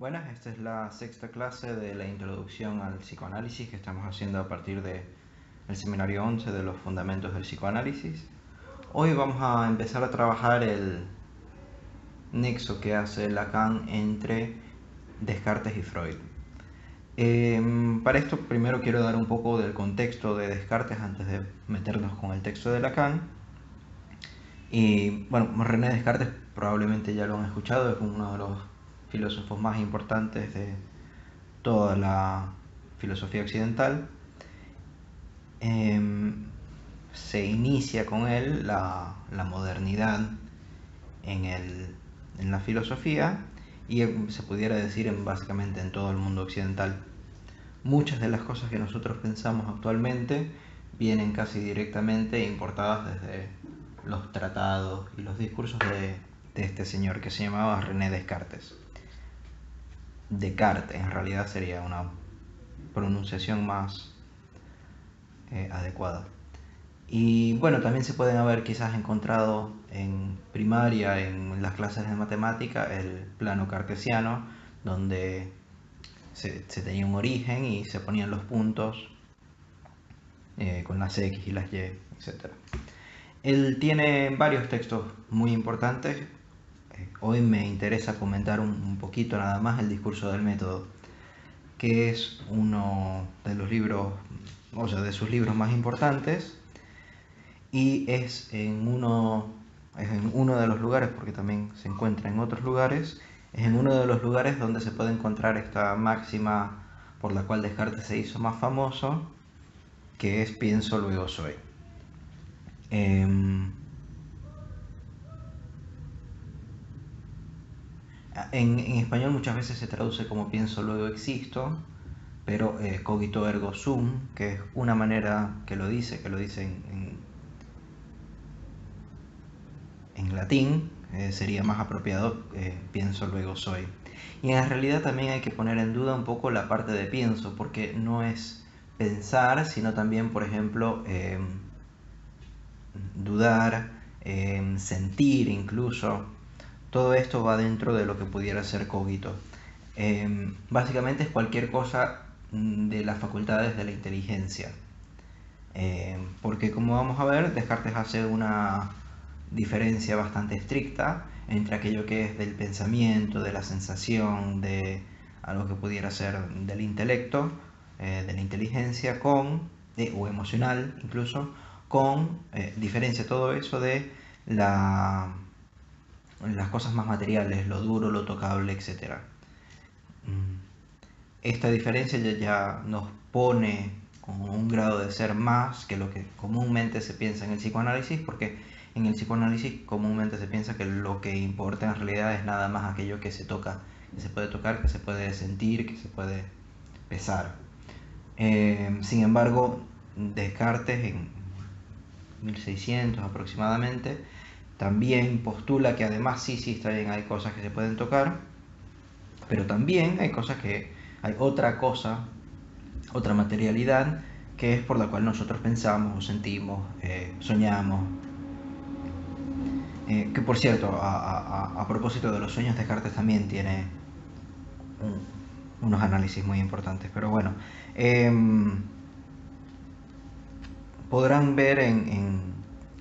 Buenas, esta es la sexta clase de la introducción al psicoanálisis que estamos haciendo a partir del seminario 11 de los fundamentos del psicoanálisis. Hoy vamos a empezar a trabajar el nexo que hace Lacan entre Descartes y Freud. Para esto primero quiero dar un poco del contexto de Descartes antes de meternos con el texto de Lacan. Y bueno, René Descartes probablemente ya lo han escuchado, es uno de los filósofos más importantes de toda la filosofía occidental. Se inicia con él la modernidad en la filosofía y se pudiera decir básicamente en todo el mundo occidental. Muchas de las cosas que nosotros pensamos actualmente vienen casi directamente importadas desde los tratados y los discursos de este señor que se llamaba René Descartes. Descartes en realidad sería una pronunciación más adecuada. Y bueno, también se pueden haber quizás encontrado en primaria, en las clases de matemática, el plano cartesiano, donde se tenía un origen y se ponían los puntos con las X y las Y, etc. Él tiene varios textos muy importantes. Hoy me interesa comentar un poquito nada más el discurso del método, que es uno de los libros, o sea, de sus libros más importantes, y es en uno de los lugares, porque también se encuentra en otros lugares, es en uno de los lugares donde se puede encontrar esta máxima por la cual Descartes se hizo más famoso, que es pienso luego soy. En español muchas veces se traduce como pienso luego existo, pero cogito ergo sum, que es una manera que lo dice en latín, sería más apropiado pienso luego soy. Y en realidad también hay que poner en duda un poco la parte de pienso, porque no es pensar, sino también, por ejemplo, dudar, sentir incluso. Todo esto va dentro de lo que pudiera ser cogito. Básicamente es cualquier cosa de las facultades de la inteligencia. Porque como vamos a ver, Descartes hace una diferencia bastante estricta entre aquello que es del pensamiento, de la sensación, de algo que pudiera ser del intelecto, de la inteligencia, o emocional incluso, diferencia todo eso de las cosas más materiales, lo duro, lo tocable, etc. Esta diferencia ya nos pone con un grado de ser más que lo que comúnmente se piensa en el psicoanálisis, porque en el psicoanálisis comúnmente se piensa que lo que importa en realidad es nada más aquello que se toca, que se puede tocar, que se puede sentir, que se puede pesar. Sin embargo, Descartes en 1600 aproximadamente también postula que además sí está bien, hay cosas que se pueden tocar, pero también hay cosas hay otra cosa, otra materialidad que es por la cual nosotros pensamos o sentimos, soñamos. Que por cierto, a propósito de los sueños, Descartes también tiene unos análisis muy importantes, pero bueno, podrán ver en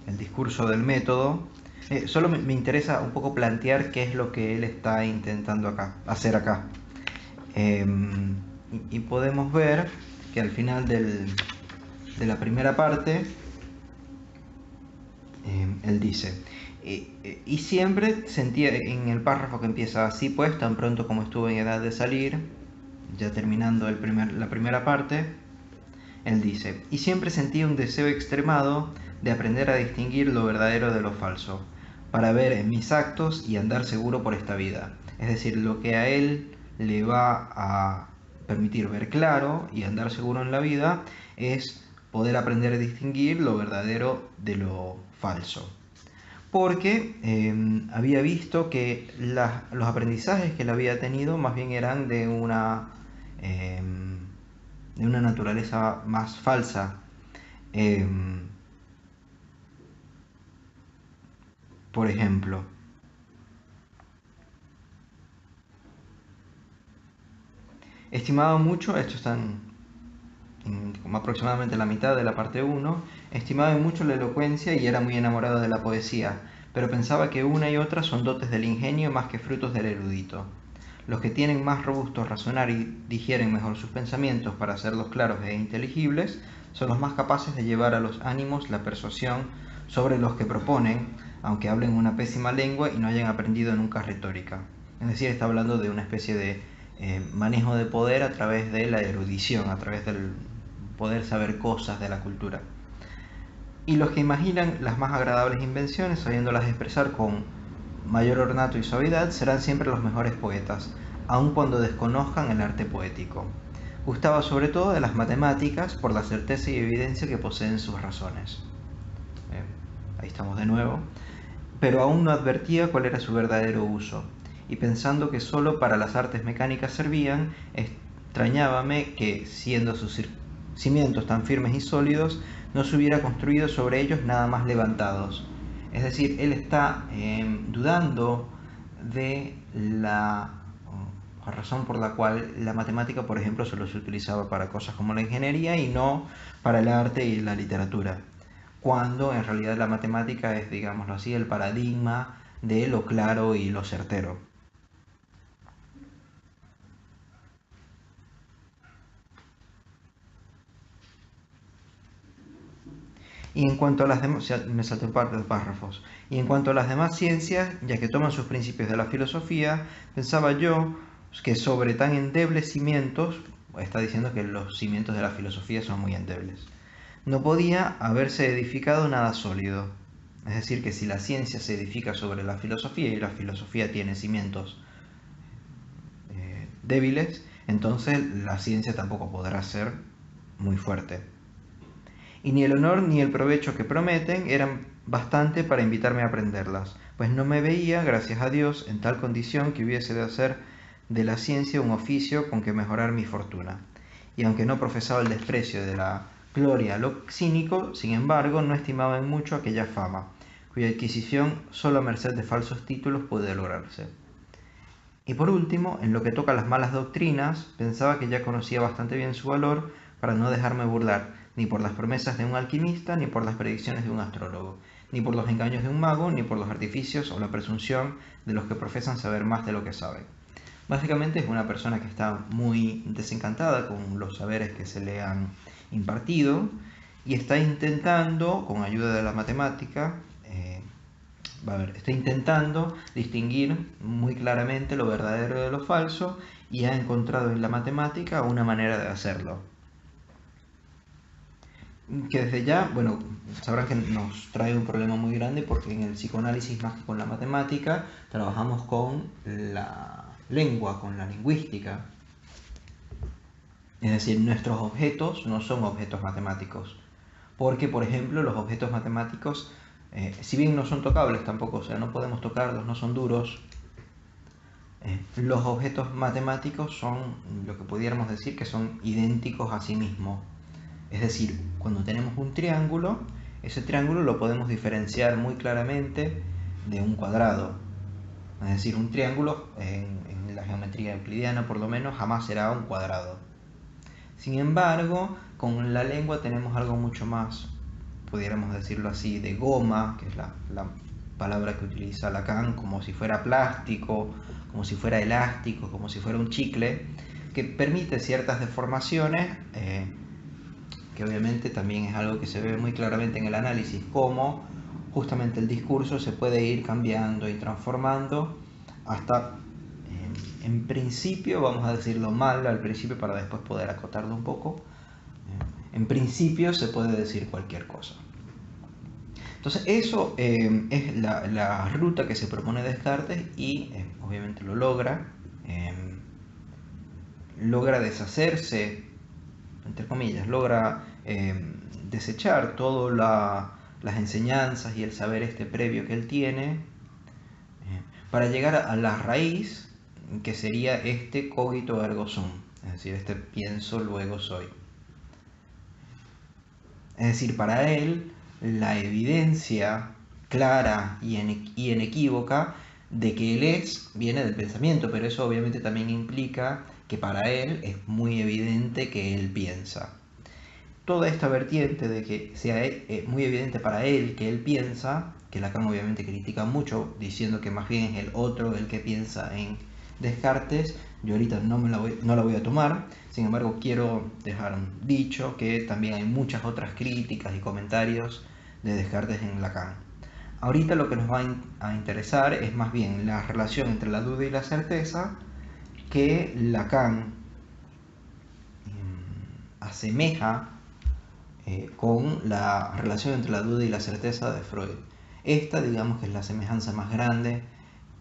el discurso del método. Solo me interesa un poco plantear qué es lo que él está intentando hacer acá. Y podemos ver que al final de la primera parte, él dice, y siempre sentía en el párrafo que empieza así, pues tan pronto como estuve en edad de salir, ya terminando la primera parte, él dice, y siempre sentía un deseo extremado de aprender a distinguir lo verdadero de lo falso, para ver en mis actos y andar seguro por esta vida. Es decir, lo que a él le va a permitir ver claro y andar seguro en la vida es poder aprender a distinguir lo verdadero de lo falso. Porque había visto que los aprendizajes que él había tenido más bien eran de una naturaleza más falsa. Por ejemplo, Estimaba mucho, esto está como aproximadamente la mitad de la parte uno, estimaba mucho la elocuencia y era muy enamorado de la poesía, pero pensaba que una y otra son dotes del ingenio más que frutos del erudito. Los que tienen más robusto razonar y digieren mejor sus pensamientos para hacerlos claros e inteligibles, son los más capaces de llevar a los ánimos la persuasión sobre los que proponen, aunque hablen una pésima lengua y no hayan aprendido nunca retórica. Es decir, está hablando de una especie de manejo de poder a través de la erudición, a través del poder saber cosas de la cultura. Y los que imaginan las más agradables invenciones, sabiéndolas expresar con mayor ornato y suavidad, serán siempre los mejores poetas, aun cuando desconozcan el arte poético. Gustaba sobre todo de las matemáticas por la certeza y evidencia que poseen sus razones. Ahí estamos de nuevo. Pero aún no advertía cuál era su verdadero uso, y pensando que sólo para las artes mecánicas servían, extrañábame que, siendo sus cimientos tan firmes y sólidos, no se hubiera construido sobre ellos nada más levantados. Es decir, él está dudando de la razón por la cual la matemática, por ejemplo, solo se utilizaba para cosas como la ingeniería y no para el arte y la literatura, cuando en realidad la matemática es, digámoslo así, el paradigma de lo claro y lo certero. Y en cuanto a las demás, me salté un par de párrafos. Y en cuanto a las demás ciencias, ya que toman sus principios de la filosofía, pensaba yo que sobre tan endebles cimientos, está diciendo que los cimientos de la filosofía son muy endebles, no podía haberse edificado nada sólido. Es decir, que si la ciencia se edifica sobre la filosofía y la filosofía tiene cimientos débiles, entonces la ciencia tampoco podrá ser muy fuerte. Y ni el honor ni el provecho que prometen eran bastante para invitarme a aprenderlas, pues no me veía, gracias a Dios, en tal condición que hubiese de hacer de la ciencia un oficio con que mejorar mi fortuna. Y aunque no profesaba el desprecio de la gloria a lo cínico, sin embargo, no estimaba en mucho aquella fama, cuya adquisición solo a merced de falsos títulos puede lograrse. Y por último, en lo que toca a las malas doctrinas, pensaba que ya conocía bastante bien su valor para no dejarme burlar, ni por las promesas de un alquimista, ni por las predicciones de un astrólogo, ni por los engaños de un mago, ni por los artificios o la presunción de los que profesan saber más de lo que saben. Básicamente es una persona que está muy desencantada con los saberes que se le han impartido y está intentando, con ayuda de la matemática, está intentando distinguir muy claramente lo verdadero de lo falso y ha encontrado en la matemática una manera de hacerlo. Que desde ya, bueno, sabrán que nos trae un problema muy grande porque en el psicoanálisis más que con la matemática trabajamos con la lengua, con la lingüística. Es decir, nuestros objetos no son objetos matemáticos. Porque, por ejemplo, los objetos matemáticos, si bien no son tocables tampoco, o sea, no podemos tocarlos, no son duros, los objetos matemáticos son lo que pudiéramos decir que son idénticos a sí mismos. Es decir, cuando tenemos un triángulo, ese triángulo lo podemos diferenciar muy claramente de un cuadrado. Es decir, un triángulo en la geometría euclidiana por lo menos jamás será un cuadrado. Sin embargo, con la lengua tenemos algo mucho más, pudiéramos decirlo así, de goma, que es la palabra que utiliza Lacan, como si fuera plástico, como si fuera elástico, como si fuera un chicle, que permite ciertas deformaciones, que obviamente también es algo que se ve muy claramente en el análisis, cómo justamente el discurso se puede ir cambiando y transformando hasta, en principio, vamos a decirlo mal al principio para después poder acotarlo un poco, en principio se puede decir cualquier cosa. Entonces eso es la ruta que se propone Descartes y obviamente lo logra. Logra deshacerse, entre comillas, logra desechar todas las enseñanzas y el saber previo que él tiene para llegar a la raíz que sería este cogito ergo sum, es decir, este pienso luego soy. Es decir, para él la evidencia clara y inequívoca de que él es viene del pensamiento, pero eso obviamente también implica que para él es muy evidente que él piensa. Toda esta vertiente de que sea muy evidente para él que él piensa, que Lacan obviamente critica mucho, diciendo que más bien es el otro el que piensa en Descartes, yo ahorita no la voy a tomar, sin embargo quiero dejar dicho que también hay muchas otras críticas y comentarios de Descartes en Lacan. Ahorita lo que nos va a interesar es más bien la relación entre la duda y la certeza que Lacan asemeja con la relación entre la duda y la certeza de Freud. Esta, digamos que es la semejanza más grande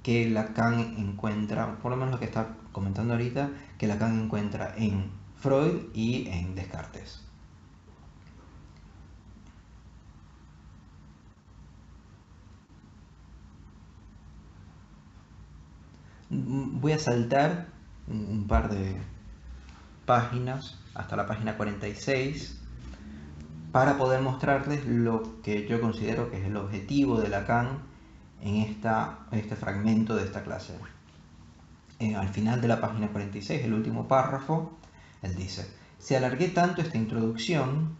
que Lacan encuentra, por lo menos lo que está comentando ahorita, que Lacan encuentra en Freud y en Descartes. Voy a saltar un par de páginas hasta la página 46 para poder mostrarles lo que yo considero que es el objetivo de Lacan en este fragmento de esta clase. Al final de la página 46, el último párrafo, él dice: si alargué tanto esta introducción,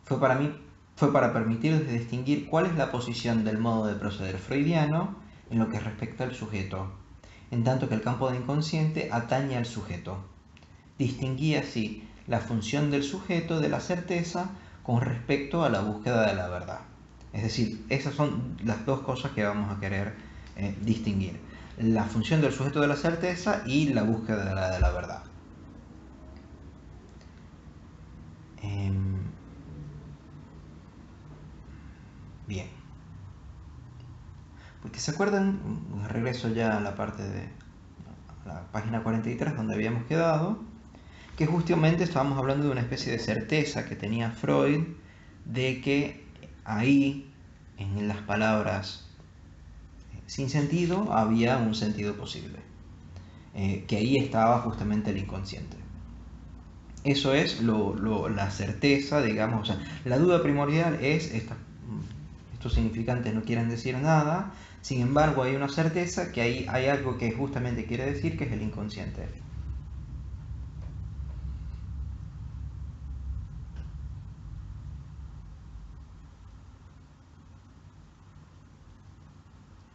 fue para permitirles distinguir cuál es la posición del modo de proceder freudiano en lo que respecta al sujeto, en tanto que el campo de inconsciente atañe al sujeto. Distinguí así la función del sujeto de la certeza con respecto a la búsqueda de la verdad. Es decir, esas son las dos cosas que vamos a querer distinguir: la función del sujeto de la certeza y la búsqueda de la verdad. Bien. Porque se acuerdan, regreso ya a la parte de la página 43 donde habíamos quedado, que justamente estábamos hablando de una especie de certeza que tenía Freud de que ahí, en las palabras sin sentido, había un sentido posible, que ahí estaba justamente el inconsciente. Eso es la certeza, digamos, o sea, la duda primordial es estos significantes no quieren decir nada, sin embargo hay una certeza que ahí hay algo que justamente quiere decir, que es el inconsciente.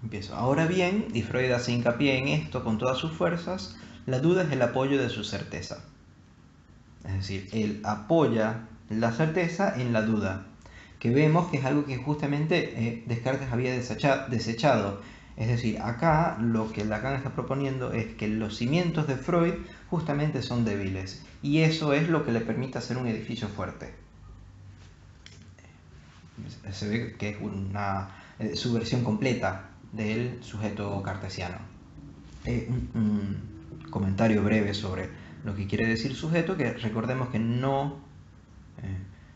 Empiezo. Ahora bien, y Freud hace hincapié en esto con todas sus fuerzas, la duda es el apoyo de su certeza. Es decir, él apoya la certeza en la duda, que vemos que es algo que justamente Descartes había desechado. Es decir, acá lo que Lacan está proponiendo es que los cimientos de Freud justamente son débiles, y eso es lo que le permite hacer un edificio fuerte. Se ve que es una subversión completa del sujeto cartesiano. Un comentario breve sobre lo que quiere decir sujeto, que recordemos que no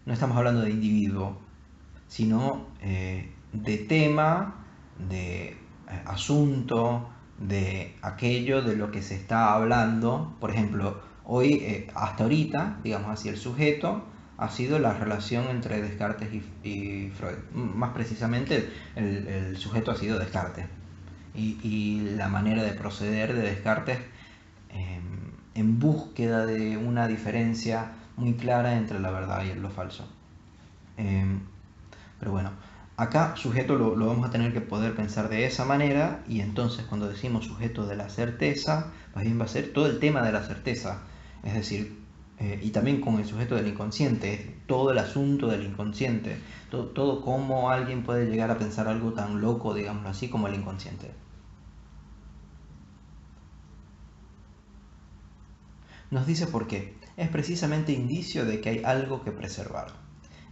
estamos hablando de individuo, sino de tema, de asunto, de aquello de lo que se está hablando. Por ejemplo, hoy, hasta ahorita, digamos así, el sujeto ha sido la relación entre Descartes y Freud. Más precisamente, el sujeto ha sido Descartes. Y la manera de proceder de Descartes en búsqueda de una diferencia muy clara entre la verdad y lo falso. Pero bueno, acá sujeto lo vamos a tener que poder pensar de esa manera, y entonces cuando decimos sujeto de la certeza, más bien va a ser todo el tema de la certeza, es decir, y también con el sujeto del inconsciente, todo el asunto del inconsciente, todo cómo alguien puede llegar a pensar algo tan loco, digámoslo así, como el inconsciente. Nos dice por qué. Es precisamente indicio de que hay algo que preservar.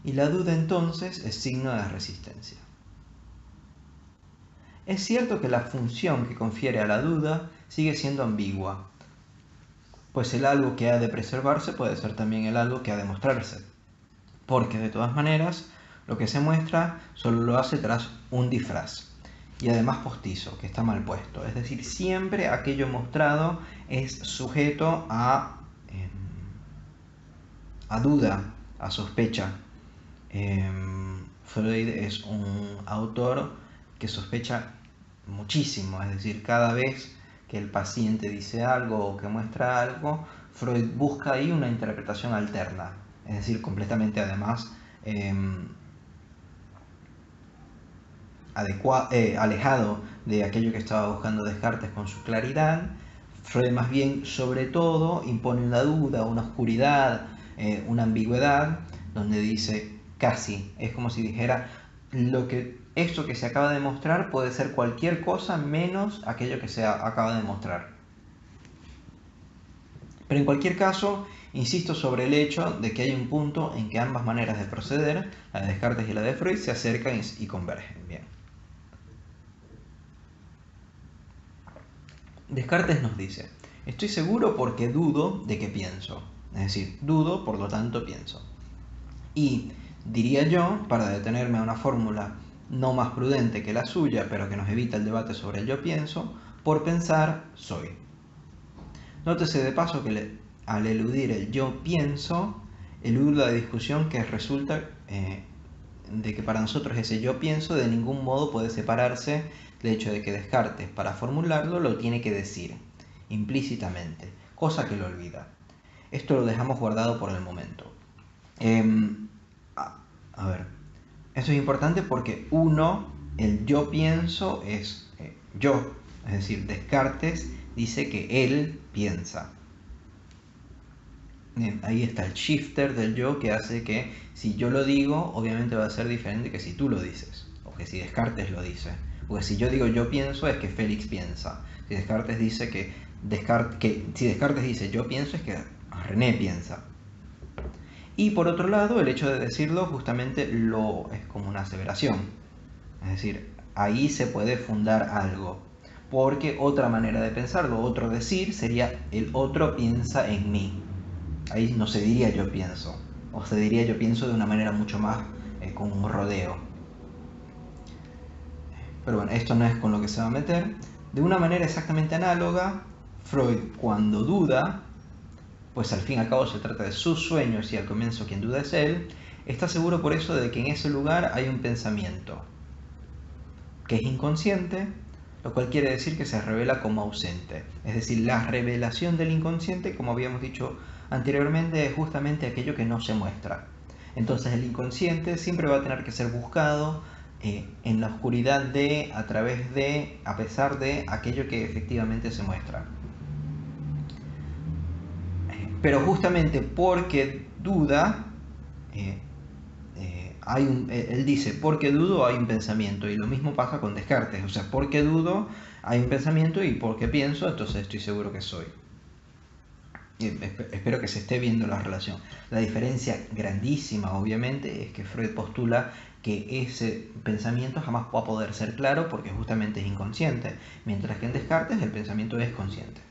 Y la duda entonces es signo de resistencia. Es cierto que la función que confiere a la duda sigue siendo ambigua, pues el algo que ha de preservarse puede ser también el algo que ha de mostrarse, porque de todas maneras lo que se muestra solo lo hace tras un disfraz, y además postizo, que está mal puesto. Es decir, siempre aquello mostrado es sujeto a duda, a sospecha. Freud es un autor que sospecha muchísimo. Es decir, cada vez que el paciente dice algo o que muestra algo, Freud busca ahí una interpretación alterna, es decir, completamente además alejado de aquello que estaba buscando Descartes con su claridad. Freud más bien, sobre todo, impone una duda, una oscuridad, una ambigüedad, donde dice casi, es como si dijera, esto que se acaba de mostrar puede ser cualquier cosa menos aquello que se acaba de mostrar. Pero en cualquier caso, insisto sobre el hecho de que hay un punto en que ambas maneras de proceder, la de Descartes y la de Freud, se acercan y convergen. Bien. Descartes nos dice, estoy seguro porque dudo de que pienso. Es decir, dudo, por lo tanto pienso. Y diría yo, para detenerme a una fórmula no más prudente que la suya, pero que nos evita el debate sobre el yo pienso, por pensar soy. Nótese de paso que al eludir el yo pienso, elude la discusión que resulta de que para nosotros ese yo pienso de ningún modo puede separarse del hecho de que Descartes, para formularlo, lo tiene que decir implícitamente, cosa que lo olvida. Esto lo dejamos guardado por el momento. A ver, esto es importante porque el yo pienso es yo, es decir, Descartes dice que él piensa. Bien, ahí está el shifter del yo que hace que si yo lo digo, obviamente va a ser diferente que si tú lo dices, o que si Descartes lo dice. Porque si yo digo yo pienso es que Félix piensa. Si Descartes dice si Descartes dice yo pienso es que René piensa. Y por otro lado, el hecho de decirlo justamente es como una aseveración. Es decir, ahí se puede fundar algo. Porque otra manera de pensarlo, otro decir, sería el otro piensa en mí. Ahí no se diría yo pienso. O se diría yo pienso de una manera mucho más con un rodeo. Pero bueno, esto no es con lo que se va a meter. De una manera exactamente análoga, Freud cuando duda, pues al fin y al cabo se trata de sus sueños y al comienzo quien duda es él, está seguro por eso de que en ese lugar hay un pensamiento que es inconsciente, lo cual quiere decir que se revela como ausente. Es decir, la revelación del inconsciente, como habíamos dicho anteriormente, es justamente aquello que no se muestra. Entonces el inconsciente siempre va a tener que ser buscado en la oscuridad a pesar de aquello que efectivamente se muestra. Pero justamente porque duda, él dice, porque dudo hay un pensamiento, y lo mismo pasa con Descartes, o sea, porque dudo hay un pensamiento y porque pienso, entonces estoy seguro que soy. Espero que se esté viendo la relación. La diferencia grandísima, obviamente, es que Freud postula que ese pensamiento jamás va a poder ser claro porque justamente es inconsciente, mientras que en Descartes el pensamiento es consciente.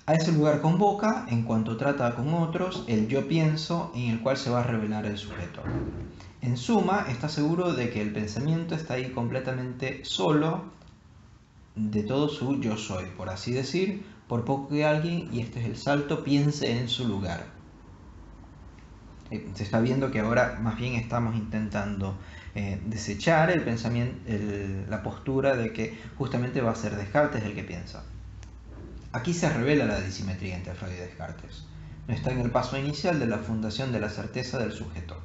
A ese lugar convoca, en cuanto trata con otros, el yo pienso en el cual se va a revelar el sujeto. En suma, está seguro de que el pensamiento está ahí completamente solo de todo su yo soy, por así decir, por poco que alguien, y este es el salto, piense en su lugar. Se está viendo que ahora más bien estamos intentando desechar el pensamiento, la postura de que justamente va a ser Descartes el que piensa. Aquí se revela la disimetría entre Freud y Descartes. No está en el paso inicial de la fundación de la certeza del sujeto.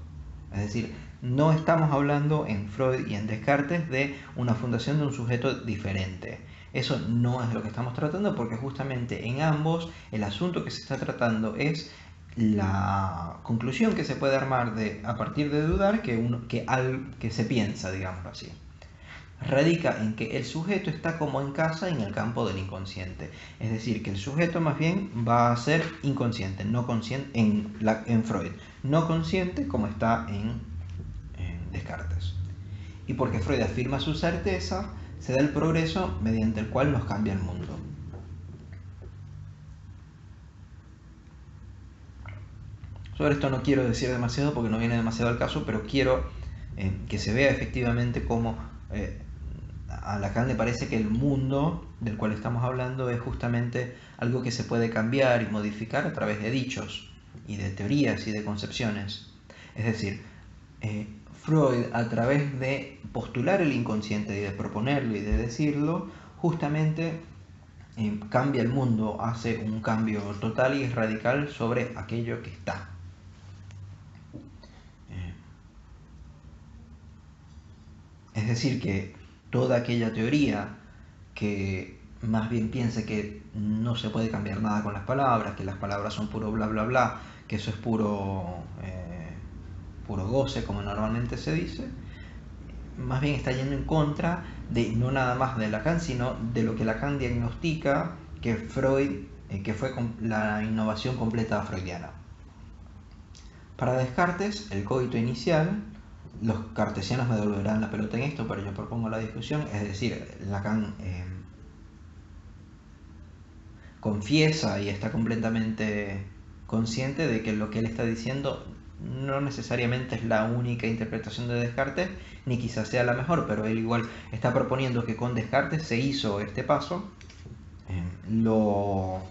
Es decir, no estamos hablando en Freud y en Descartes de una fundación de un sujeto diferente. Eso no es lo que estamos tratando porque justamente en ambos el asunto que se está tratando es la conclusión que se puede armar a partir de dudar que se piensa, digámoslo así. Radica en que el sujeto está como en casa en el campo del inconsciente. Es decir, que el sujeto más bien va a ser inconsciente, no consciente en Freud, no consciente como está en Descartes. Y porque Freud afirma su certeza, se da el progreso mediante el cual nos cambia el mundo. Sobre esto no quiero decir demasiado porque no viene demasiado al caso, pero quiero que se vea efectivamente cómo a Lacan le parece que el mundo del cual estamos hablando es justamente algo que se puede cambiar y modificar a través de dichos y de teorías y de concepciones. Es decir, Freud, a través de postular el inconsciente y de proponerlo y de decirlo, justamente cambia el mundo, hace un cambio total y radical sobre aquello que está. Es decir, que toda aquella teoría que más bien piense que no se puede cambiar nada con las palabras, que las palabras son puro bla bla bla, que eso es puro goce, como normalmente se dice, más bien está yendo en contra de no nada más de Lacan, sino de lo que Lacan diagnostica que Freud, que fue la innovación completa freudiana. Para Descartes, el coito inicial, los cartesianos me devolverán la pelota en esto, pero yo propongo la discusión, es decir, Lacan confiesa y está completamente consciente de que lo que él está diciendo no necesariamente es la única interpretación de Descartes, ni quizás sea la mejor, pero él igual está proponiendo que con Descartes se hizo este paso. Lo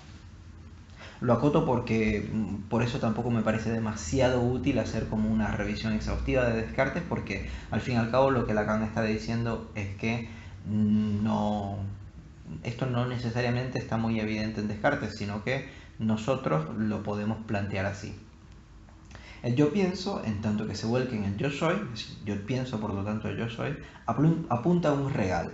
acoto porque por eso tampoco me parece demasiado útil hacer como una revisión exhaustiva de Descartes, porque al fin y al cabo lo que Lacan está diciendo es que esto no necesariamente está muy evidente en Descartes, sino que nosotros lo podemos plantear así. El yo pienso, en tanto que se vuelque en el yo soy, es decir, yo pienso, por lo tanto yo soy, apunta a un real.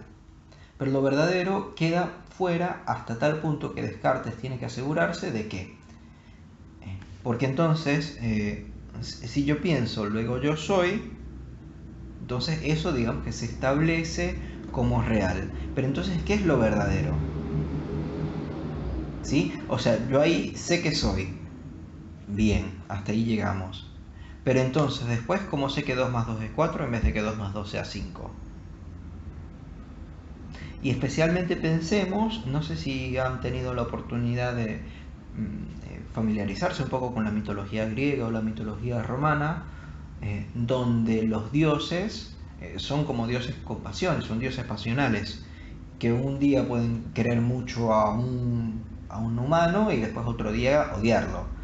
Pero lo verdadero queda fuera hasta tal punto que Descartes tiene que asegurarse de que. Porque entonces, si yo pienso, luego yo soy, entonces eso digamos que se establece como real. Pero entonces, ¿qué es lo verdadero? ¿Sí? O sea, yo ahí sé que soy. Bien, hasta ahí llegamos. Pero entonces, después, ¿cómo sé que 2 más 2 es 4 en vez de que 2 más 2 sea 5? Y especialmente pensemos, no sé si han tenido la oportunidad de familiarizarse un poco con la mitología griega o la mitología romana, donde los dioses son como dioses con pasiones, son dioses pasionales, que un día pueden querer mucho a un humano y después otro día odiarlo.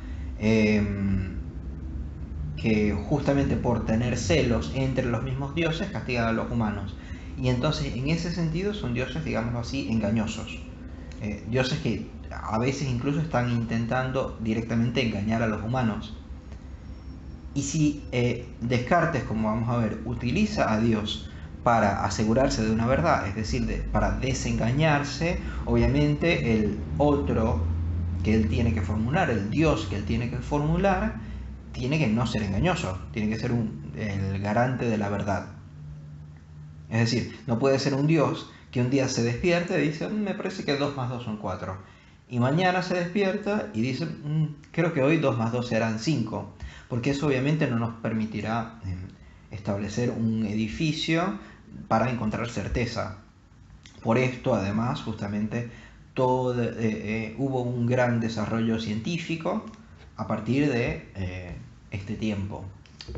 Que justamente por tener celos entre los mismos dioses castigan a los humanos. Y entonces en ese sentido son dioses, digámoslo así, engañosos. Dioses que a veces incluso están intentando directamente engañar a los humanos. Y si Descartes, como vamos a ver, utiliza a Dios para asegurarse de una verdad, es decir, para desengañarse, obviamente el otro que él tiene que formular, el Dios que él tiene que formular, tiene que no ser engañoso, tiene que ser el garante de la verdad. Es decir, no puede ser un Dios que un día se despierte y dice, me parece que 2 más 2 son 4. Y mañana se despierta y dice, creo que hoy 2 más 2 serán 5. Porque eso obviamente no nos permitirá establecer un edificio para encontrar certeza. Por esto, además, justamente hubo un gran desarrollo científico a partir de este tiempo.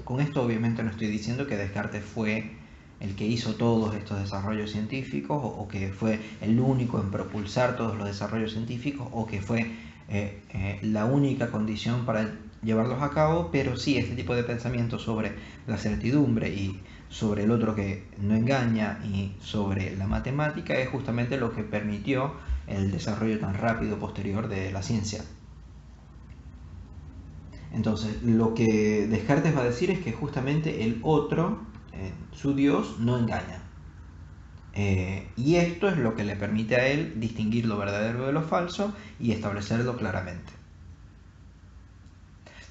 Con esto obviamente no estoy diciendo que Descartes fue el que hizo todos estos desarrollos científicos o que fue el único en propulsar todos los desarrollos científicos o que fue la única condición para llevarlos a cabo, pero sí este tipo de pensamiento sobre la certidumbre y sobre el otro que no engaña y sobre la matemática es justamente lo que permitió el desarrollo tan rápido posterior de la ciencia. Entonces, lo que Descartes va a decir es que justamente el otro, su Dios, no engaña. Y esto es lo que le permite a él distinguir lo verdadero de lo falso y establecerlo claramente.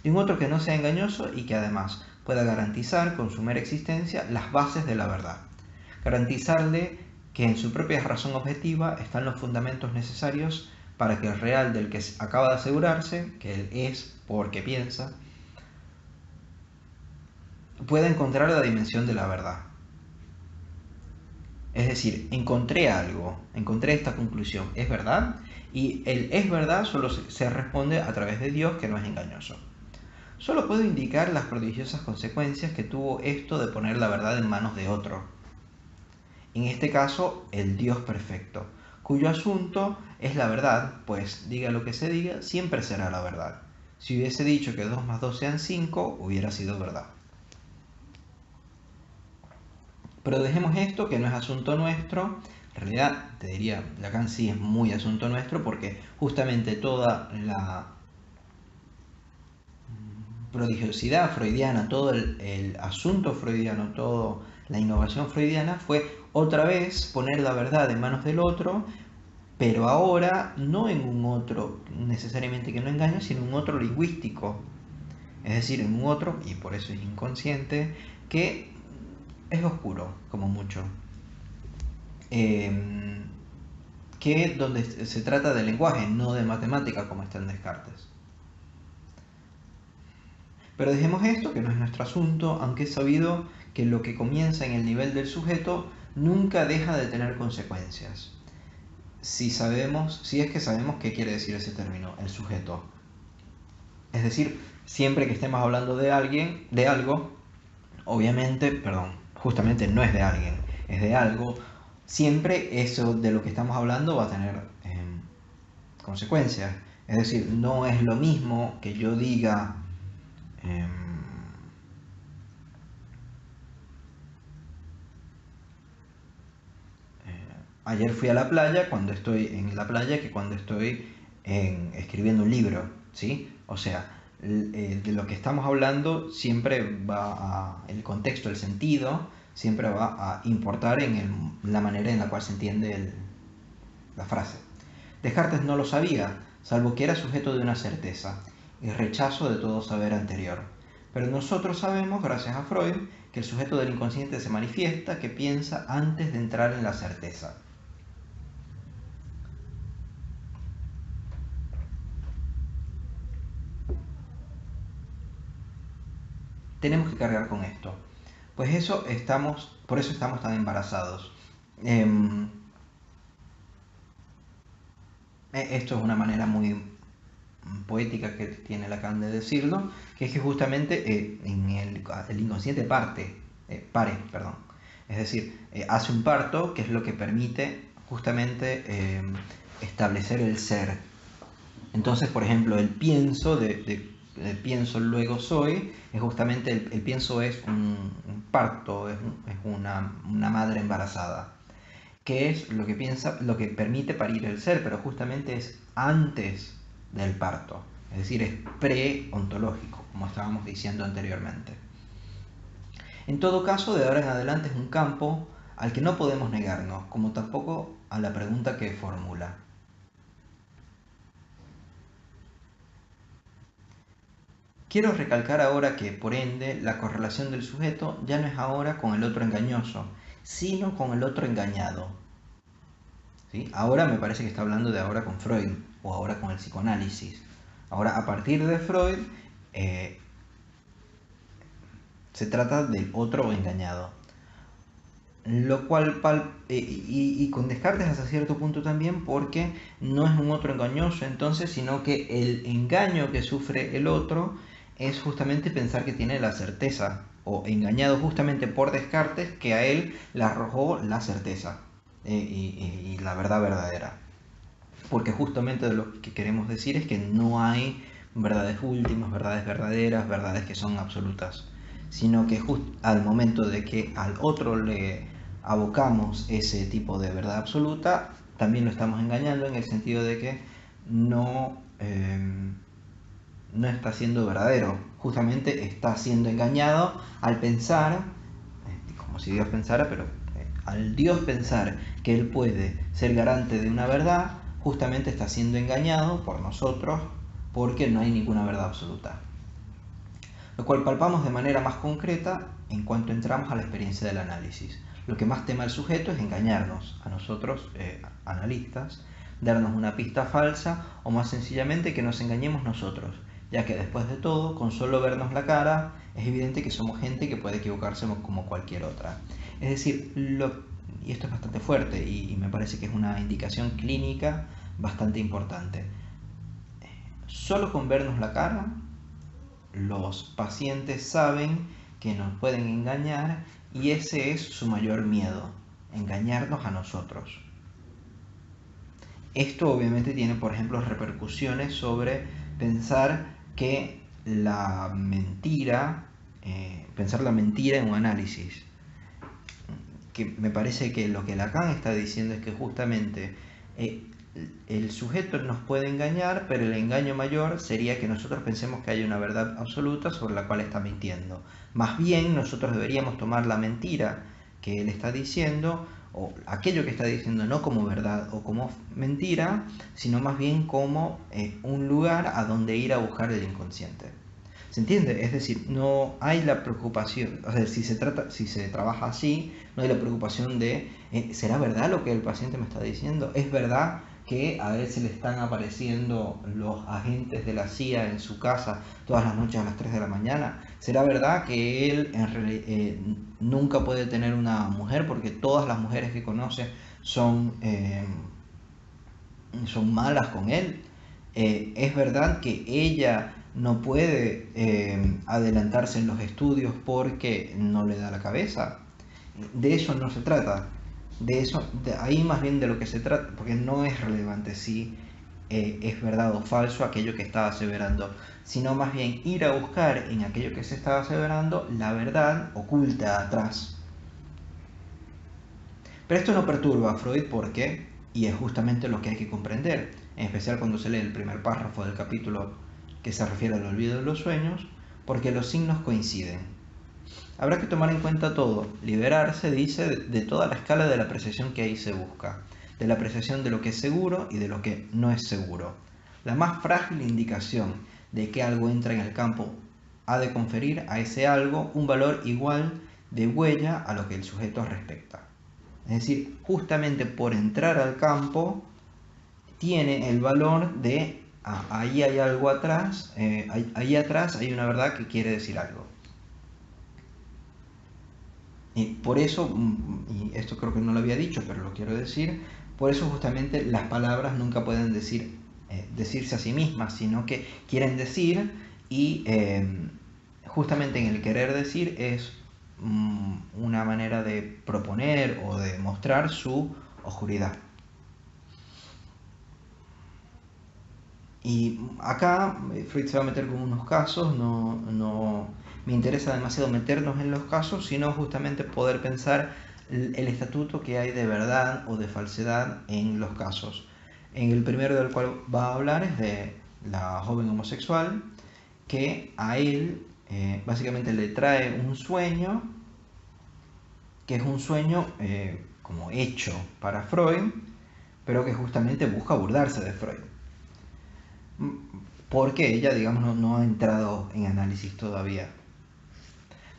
Y un otro que no sea engañoso y que además pueda garantizar con su mera existencia las bases de la verdad. Garantizarle que en su propia razón objetiva están los fundamentos necesarios para que el real del que acaba de asegurarse, que él es porque piensa, pueda encontrar la dimensión de la verdad. Es decir, encontré algo, encontré esta conclusión, ¿es verdad? Y el es verdad solo se responde a través de Dios, que no es engañoso. Solo puedo indicar las prodigiosas consecuencias que tuvo esto de poner la verdad en manos de otro. En este caso, el Dios perfecto, cuyo asunto es la verdad, pues diga lo que se diga, siempre será la verdad. Si hubiese dicho que 2 más 2 sean 5, hubiera sido verdad. Pero dejemos esto, que no es asunto nuestro. En realidad, te diría, Lacan sí es muy asunto nuestro, porque justamente toda la prodigiosidad freudiana, todo el asunto freudiano, toda la innovación freudiana fue otra vez poner la verdad en manos del otro, pero ahora no en un otro necesariamente que no engaña, sino en un otro lingüístico. Es decir, en un otro, y por eso es inconsciente, que es oscuro, como mucho. Que donde se trata de lenguaje, no de matemática, como está en Descartes. Pero dejemos esto, que no es nuestro asunto, aunque es sabido que lo que comienza en el nivel del sujeto nunca deja de tener consecuencias. Si es que sabemos qué quiere decir ese término, el sujeto. Es decir, siempre que estemos hablando de alguien, de algo, obviamente, justamente no es de alguien, es de algo, siempre eso de lo que estamos hablando va a tener consecuencias. Es decir, no es lo mismo que yo diga ayer fui a la playa cuando estoy en la playa que cuando estoy escribiendo un libro, ¿sí? O sea, de lo que estamos hablando siempre el contexto, el sentido, siempre va a importar en la manera en la cual se entiende la frase. Descartes no lo sabía, salvo que era sujeto de una certeza y rechazo de todo saber anterior. Pero nosotros sabemos, gracias a Freud, que el sujeto del inconsciente se manifiesta, que piensa antes de entrar en la certeza. Tenemos que cargar con esto. Pues por eso estamos tan embarazados. Esto es una manera muy poética que tiene Lacan de decirlo, que es que justamente en el inconsciente pare. Es decir, hace un parto, que es lo que permite justamente establecer el ser. Entonces, por ejemplo, el pienso pienso luego soy, es justamente el pienso es un parto, es una madre embarazada, que es lo que piensa, lo que permite parir el ser, pero justamente es antes del parto, es decir, es pre-ontológico, como estábamos diciendo anteriormente. En todo caso, de ahora en adelante es un campo al que no podemos negarnos, como tampoco a la pregunta que formula. Quiero recalcar ahora que, por ende, la correlación del sujeto ya no es ahora con el otro engañoso, sino con el otro engañado. ¿Sí? Ahora me parece que está hablando de ahora con Freud, o ahora con el psicoanálisis. Ahora, a partir de Freud, se trata del otro engañado. Lo cual, y con Descartes hasta cierto punto también, porque no es un otro engañoso entonces, sino que el engaño que sufre el otro es justamente pensar que tiene la certeza, o engañado justamente por Descartes, que a él le arrojó la certeza y la verdad verdadera. Porque justamente lo que queremos decir es que no hay verdades últimas, verdades verdaderas, verdades que son absolutas, sino que al momento de que al otro le abocamos ese tipo de verdad absoluta, también lo estamos engañando en el sentido de que no, no está siendo verdadero, justamente está siendo engañado al pensar, como si Dios pensara, pero al Dios pensar que Él puede ser garante de una verdad, justamente está siendo engañado por nosotros porque no hay ninguna verdad absoluta. Lo cual palpamos de manera más concreta en cuanto entramos a la experiencia del análisis. Lo que más teme el sujeto es engañarnos a nosotros, analistas, darnos una pista falsa o más sencillamente que nos engañemos nosotros, ya que después de todo, con solo vernos la cara, es evidente que somos gente que puede equivocarse como cualquier otra. Es decir, y esto es bastante fuerte y me parece que es una indicación clínica bastante importante. Solo con vernos la cara, los pacientes saben que nos pueden engañar y ese es su mayor miedo, engañarnos a nosotros. Esto obviamente tiene, por ejemplo, repercusiones sobre pensar que pensar la mentira en un análisis. que me parece que lo que Lacan está diciendo es que justamente el sujeto nos puede engañar, pero el engaño mayor sería que nosotros pensemos que hay una verdad absoluta sobre la cual está mintiendo. Más bien nosotros deberíamos tomar la mentira que él está diciendo, o aquello que está diciendo, no como verdad o como mentira, sino más bien como un lugar a donde ir a buscar el inconsciente. ¿Se entiende? Es decir, no hay la preocupación, o sea, si se trabaja así, no hay la preocupación de ¿será verdad lo que el paciente me está diciendo? ¿Es verdad que a él se le están apareciendo los agentes de la CIA en su casa todas las noches a las 3 de la mañana? ¿Será verdad que él nunca puede tener una mujer porque todas las mujeres que conoce son malas con él? ¿Es verdad que ella no puede adelantarse en los estudios porque no le da la cabeza? De eso no se trata. Ahí más bien de lo que se trata, porque no es relevante si es verdad o falso aquello que está aseverando, sino más bien ir a buscar en aquello que se está aseverando la verdad oculta atrás. Pero esto no perturba a Freud porque, y es justamente lo que hay que comprender, en especial cuando se lee el primer párrafo del capítulo que se refiere al olvido de los sueños, porque los signos coinciden. Habrá que tomar en cuenta todo. Liberarse, dice, de toda la escala de la apreciación que ahí se busca, de la apreciación de lo que es seguro y de lo que no es seguro. La más frágil indicación de que algo entra en el campo ha de conferir a ese algo un valor igual de huella a lo que el sujeto respecta. Es decir, justamente por entrar al campo tiene el valor de ahí hay algo atrás, ahí atrás hay una verdad que quiere decir algo. Y por eso, y esto creo que no lo había dicho, pero lo quiero decir, por eso justamente las palabras nunca pueden decirse a sí mismas, sino que quieren decir y justamente en el querer decir es una manera de proponer o de mostrar su oscuridad. Y acá Freud se va a meter con unos casos, no me interesa demasiado meternos en los casos, sino justamente poder pensar el estatuto que hay de verdad o de falsedad en los casos. En el primero del cual va a hablar es de la joven homosexual, que a él básicamente le trae un sueño, que es un sueño como hecho para Freud, pero que justamente busca burlarse de Freud. Porque ella, digamos, no ha entrado en análisis todavía.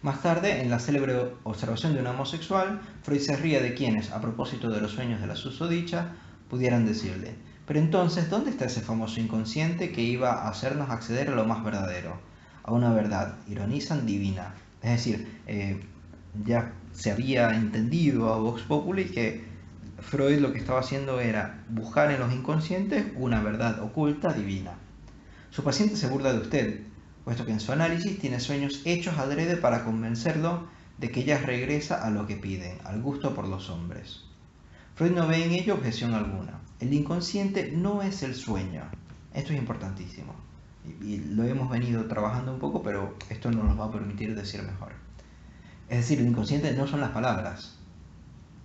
Más tarde, en la célebre observación de un homosexual, Freud se ríe de quienes, a propósito de los sueños de la susodicha, pudieran decirle: pero entonces, ¿dónde está ese famoso inconsciente que iba a hacernos acceder a lo más verdadero? A una verdad, ironizan, divina. Es decir, ya se había entendido a Vox Populi que Freud lo que estaba haciendo era buscar en los inconscientes una verdad oculta, divina. Su paciente se burla de usted, puesto que en su análisis tiene sueños hechos adrede para convencerlo de que ella regresa a lo que piden, al gusto por los hombres. Freud no ve en ello objeción alguna. El inconsciente no es el sueño. Esto es importantísimo. Y lo hemos venido trabajando un poco, pero esto nos lo va a permitir decir mejor. Es decir, el inconsciente no son las palabras.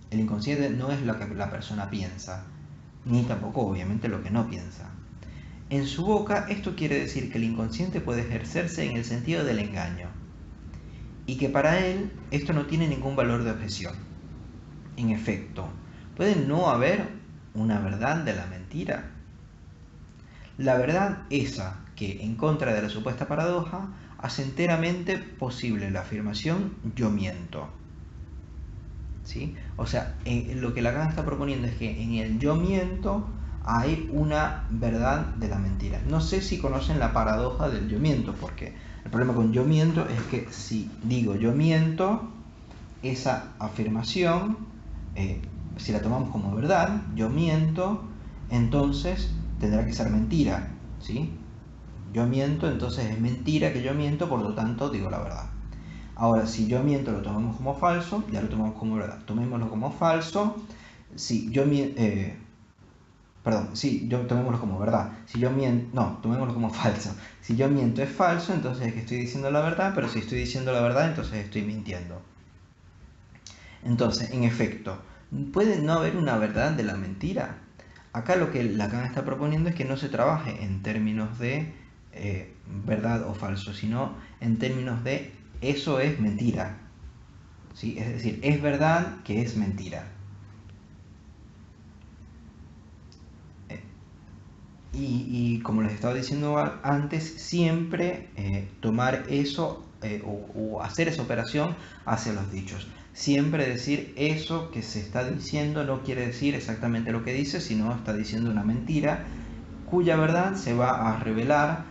El inconsciente no es lo que la persona piensa, ni tampoco obviamente lo que no piensa. En su boca, esto quiere decir que el inconsciente puede ejercerse en el sentido del engaño, y que para él esto no tiene ningún valor de objeción. En efecto, puede no haber una verdad de la mentira. La verdad esa que, en contra de la supuesta paradoja, hace enteramente posible la afirmación yo miento. ¿Sí? O sea, lo que Lacan está proponiendo es que en el yo miento hay una verdad de la mentira. No sé si conocen la paradoja del yo miento, porque el problema con yo miento es que si digo yo miento, esa afirmación, si la tomamos como verdad, yo miento, entonces tendrá que ser mentira, ¿sí? Yo miento, entonces es mentira que yo miento, por lo tanto digo la verdad. Ahora, si yo miento lo tomamos como falso, ya lo tomamos como verdad. Tomémoslo como falso. Si yo tomémoslo como verdad. Si yo miento, no, tomémoslo como falso. Si yo miento es falso, entonces es que estoy diciendo la verdad, pero si estoy diciendo la verdad, entonces estoy mintiendo. Entonces, en efecto, ¿puede no haber una verdad de la mentira? Acá lo que Lacan está proponiendo es que no se trabaje en términos de verdad o falso, sino en términos de eso es mentira. ¿Sí? Es decir, es verdad que es mentira. Y como les estaba diciendo antes, siempre tomar eso o hacer esa operación hacia los dichos. Siempre decir eso que se está diciendo no quiere decir exactamente lo que dice, sino está diciendo una mentira cuya verdad se va a revelar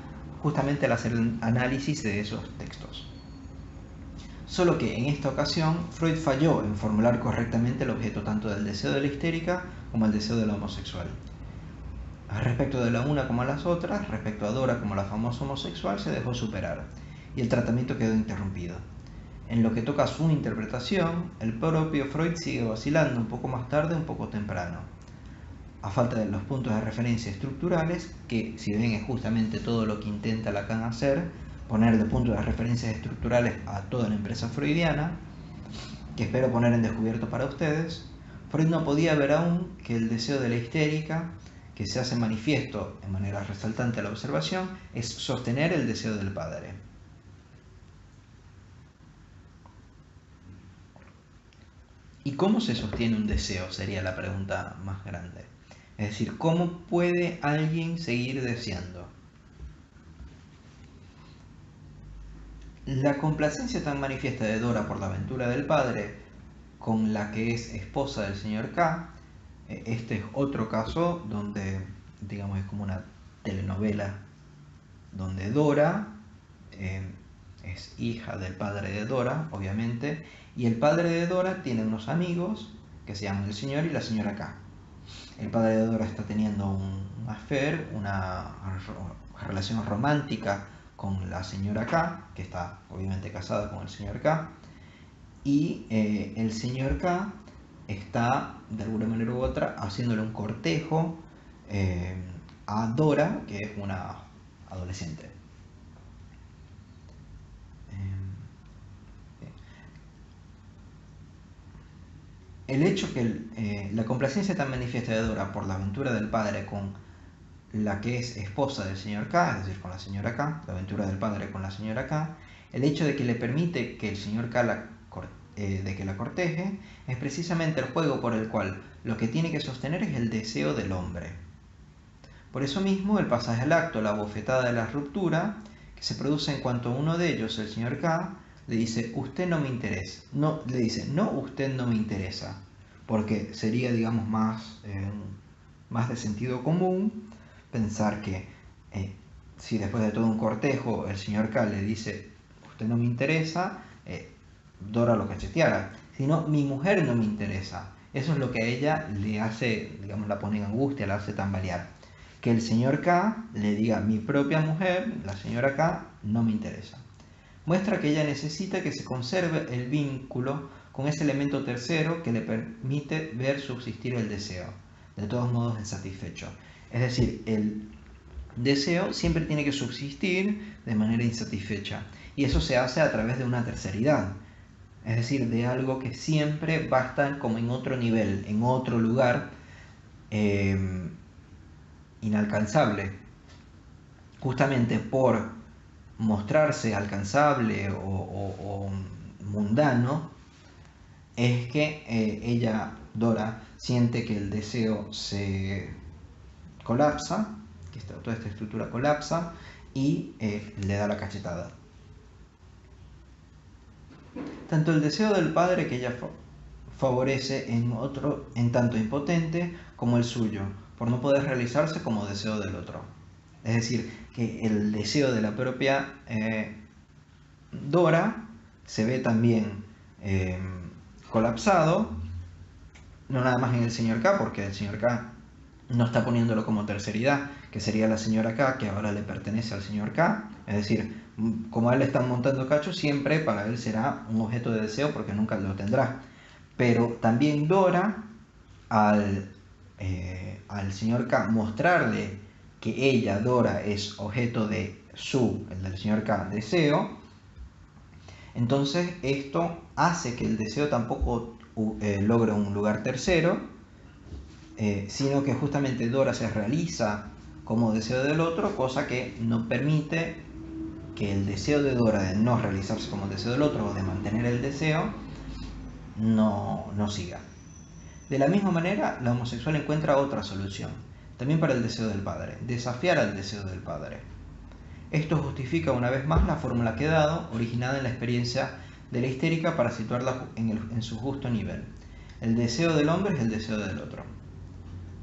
justamente al hacer el análisis de esos textos. Solo que en esta ocasión Freud falló en formular correctamente el objeto tanto del deseo de la histérica como el deseo de la homosexual. Respecto de la una como a las otras, respecto a Dora como la famosa homosexual, se dejó superar y el tratamiento quedó interrumpido. En lo que toca a su interpretación, el propio Freud sigue vacilando un poco más tarde, un poco temprano. A falta de los puntos de referencia estructurales, que si bien es justamente todo lo que intenta Lacan hacer, ponerle puntos de referencia estructurales a toda la empresa freudiana, que espero poner en descubierto para ustedes, Freud no podía ver aún que el deseo de la histérica, que se hace manifiesto en manera resaltante a la observación, es sostener el deseo del padre. ¿Y cómo se sostiene un deseo? Sería la pregunta más grande. Es decir, ¿cómo puede alguien seguir deseando? La complacencia tan manifiesta de Dora por la aventura del padre, con la que es esposa del señor K, este es otro caso donde, digamos, es como una telenovela, donde Dora es hija del padre de Dora, obviamente, y el padre de Dora tiene unos amigos que se llaman el señor y la señora K. El padre de Dora está teniendo un affair, una relación romántica con la señora K, que está obviamente casada con el señor K, y el señor K está de alguna manera u otra haciéndole un cortejo a Dora, que es una adolescente. El hecho que la complacencia tan manifiesta de Dora por la aventura del padre con la que es esposa del señor K, es decir, con la señora K, la aventura del padre con la señora K, el hecho de que le permite que el señor K de que la corteje, es precisamente el juego por el cual lo que tiene que sostener es el deseo del hombre. Por eso mismo, el pasaje al acto, la bofetada de la ruptura, que se produce en cuanto uno de ellos, el señor K, le dice, usted no me interesa. No, le dice, no, usted no me interesa. Porque sería, digamos, más de sentido común pensar que si después de todo un cortejo el señor K le dice, usted no me interesa, Dora lo cacheteara. Sino, mi mujer no me interesa. Eso es lo que a ella le hace, digamos, la pone en angustia, la hace tambalear. Que el señor K le diga, mi propia mujer, la señora K, no me interesa. Muestra que ella necesita que se conserve el vínculo con ese elemento tercero que le permite ver subsistir el deseo, de todos modos insatisfecho. Es decir, el deseo siempre tiene que subsistir de manera insatisfecha, y eso se hace a través de una terceridad, es decir, de algo que siempre va a estar como en otro nivel, en otro lugar, inalcanzable, justamente por mostrarse alcanzable o mundano, es que ella, Dora, siente que el deseo se colapsa, que toda esta estructura colapsa, y le da la cachetada. Tanto el deseo del padre que ella favorece en tanto impotente, como el suyo, por no poder realizarse como deseo del otro. Es decir, que el deseo de la propia Dora se ve también colapsado, no nada más en el señor K, porque el señor K no está poniéndolo como terceridad, que sería la señora K, que ahora le pertenece al señor K, es decir, como a él le están montando cacho, siempre para él será un objeto de deseo porque nunca lo tendrá. Pero también Dora, al señor K mostrarle que ella, Dora, es objeto de el del señor K, deseo, entonces esto hace que el deseo tampoco logre un lugar tercero, sino que justamente Dora se realiza como deseo del otro, cosa que no permite que el deseo de Dora de no realizarse como deseo del otro o de mantener el deseo no siga. De la misma manera, la homosexual encuentra otra solución, también para el deseo del padre: desafiar al deseo del padre. Esto justifica una vez más la fórmula que he dado, originada en la experiencia de la histérica, para situarla en su justo nivel. El deseo del hombre es el deseo del otro.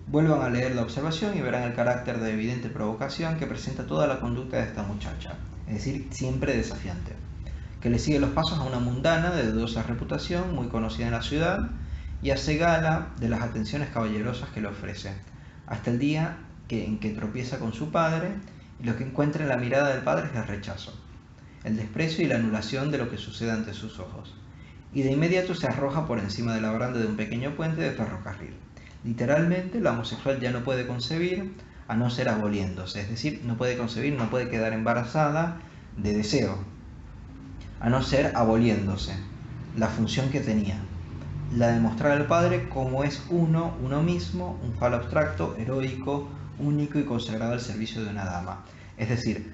Vuelvan a leer la observación y verán el carácter de evidente provocación que presenta toda la conducta de esta muchacha, es decir, siempre desafiante, que le sigue los pasos a una mundana de dudosa reputación, muy conocida en la ciudad, y hace gala de las atenciones caballerosas que le ofrece, hasta el día en que tropieza con su padre, y lo que encuentra en la mirada del padre es el rechazo, el desprecio y la anulación de lo que sucede ante sus ojos, y de inmediato se arroja por encima de la baranda de un pequeño puente de ferrocarril. Literalmente, la homosexual ya no puede concebir a no ser aboliéndose, es decir, no puede concebir, no puede quedar embarazada de deseo, a no ser aboliéndose la función que tenía, la de mostrar al padre como es uno mismo, un falo abstracto, heroico, único y consagrado al servicio de una dama. Es decir,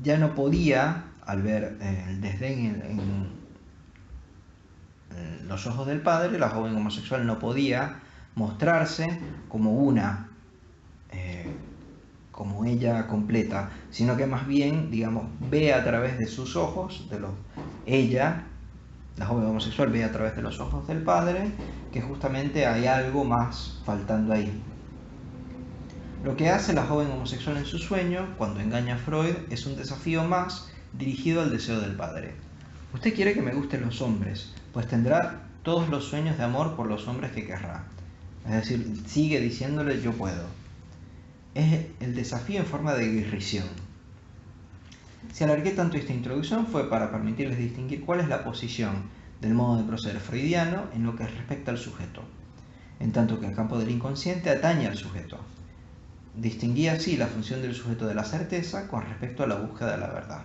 ya no podía, al ver el desdén en los ojos del padre, la joven homosexual no podía mostrarse como como ella completa, sino que más bien, digamos, ve a través de sus ojos, ella, la joven homosexual, ve a través de los ojos del padre que justamente hay algo más faltando ahí. Lo que hace la joven homosexual en su sueño, cuando engaña a Freud, es un desafío más dirigido al deseo del padre. Usted quiere que me gusten los hombres, pues tendrá todos los sueños de amor por los hombres que querrá. Es decir, sigue diciéndole: yo puedo. Es el desafío en forma de irrisión. Si alargué tanto esta introducción fue para permitirles distinguir cuál es la posición del modo de proceder freudiano en lo que respecta al sujeto, en tanto que el campo del inconsciente atañe al sujeto. Distinguí así la función del sujeto de la certeza con respecto a la búsqueda de la verdad.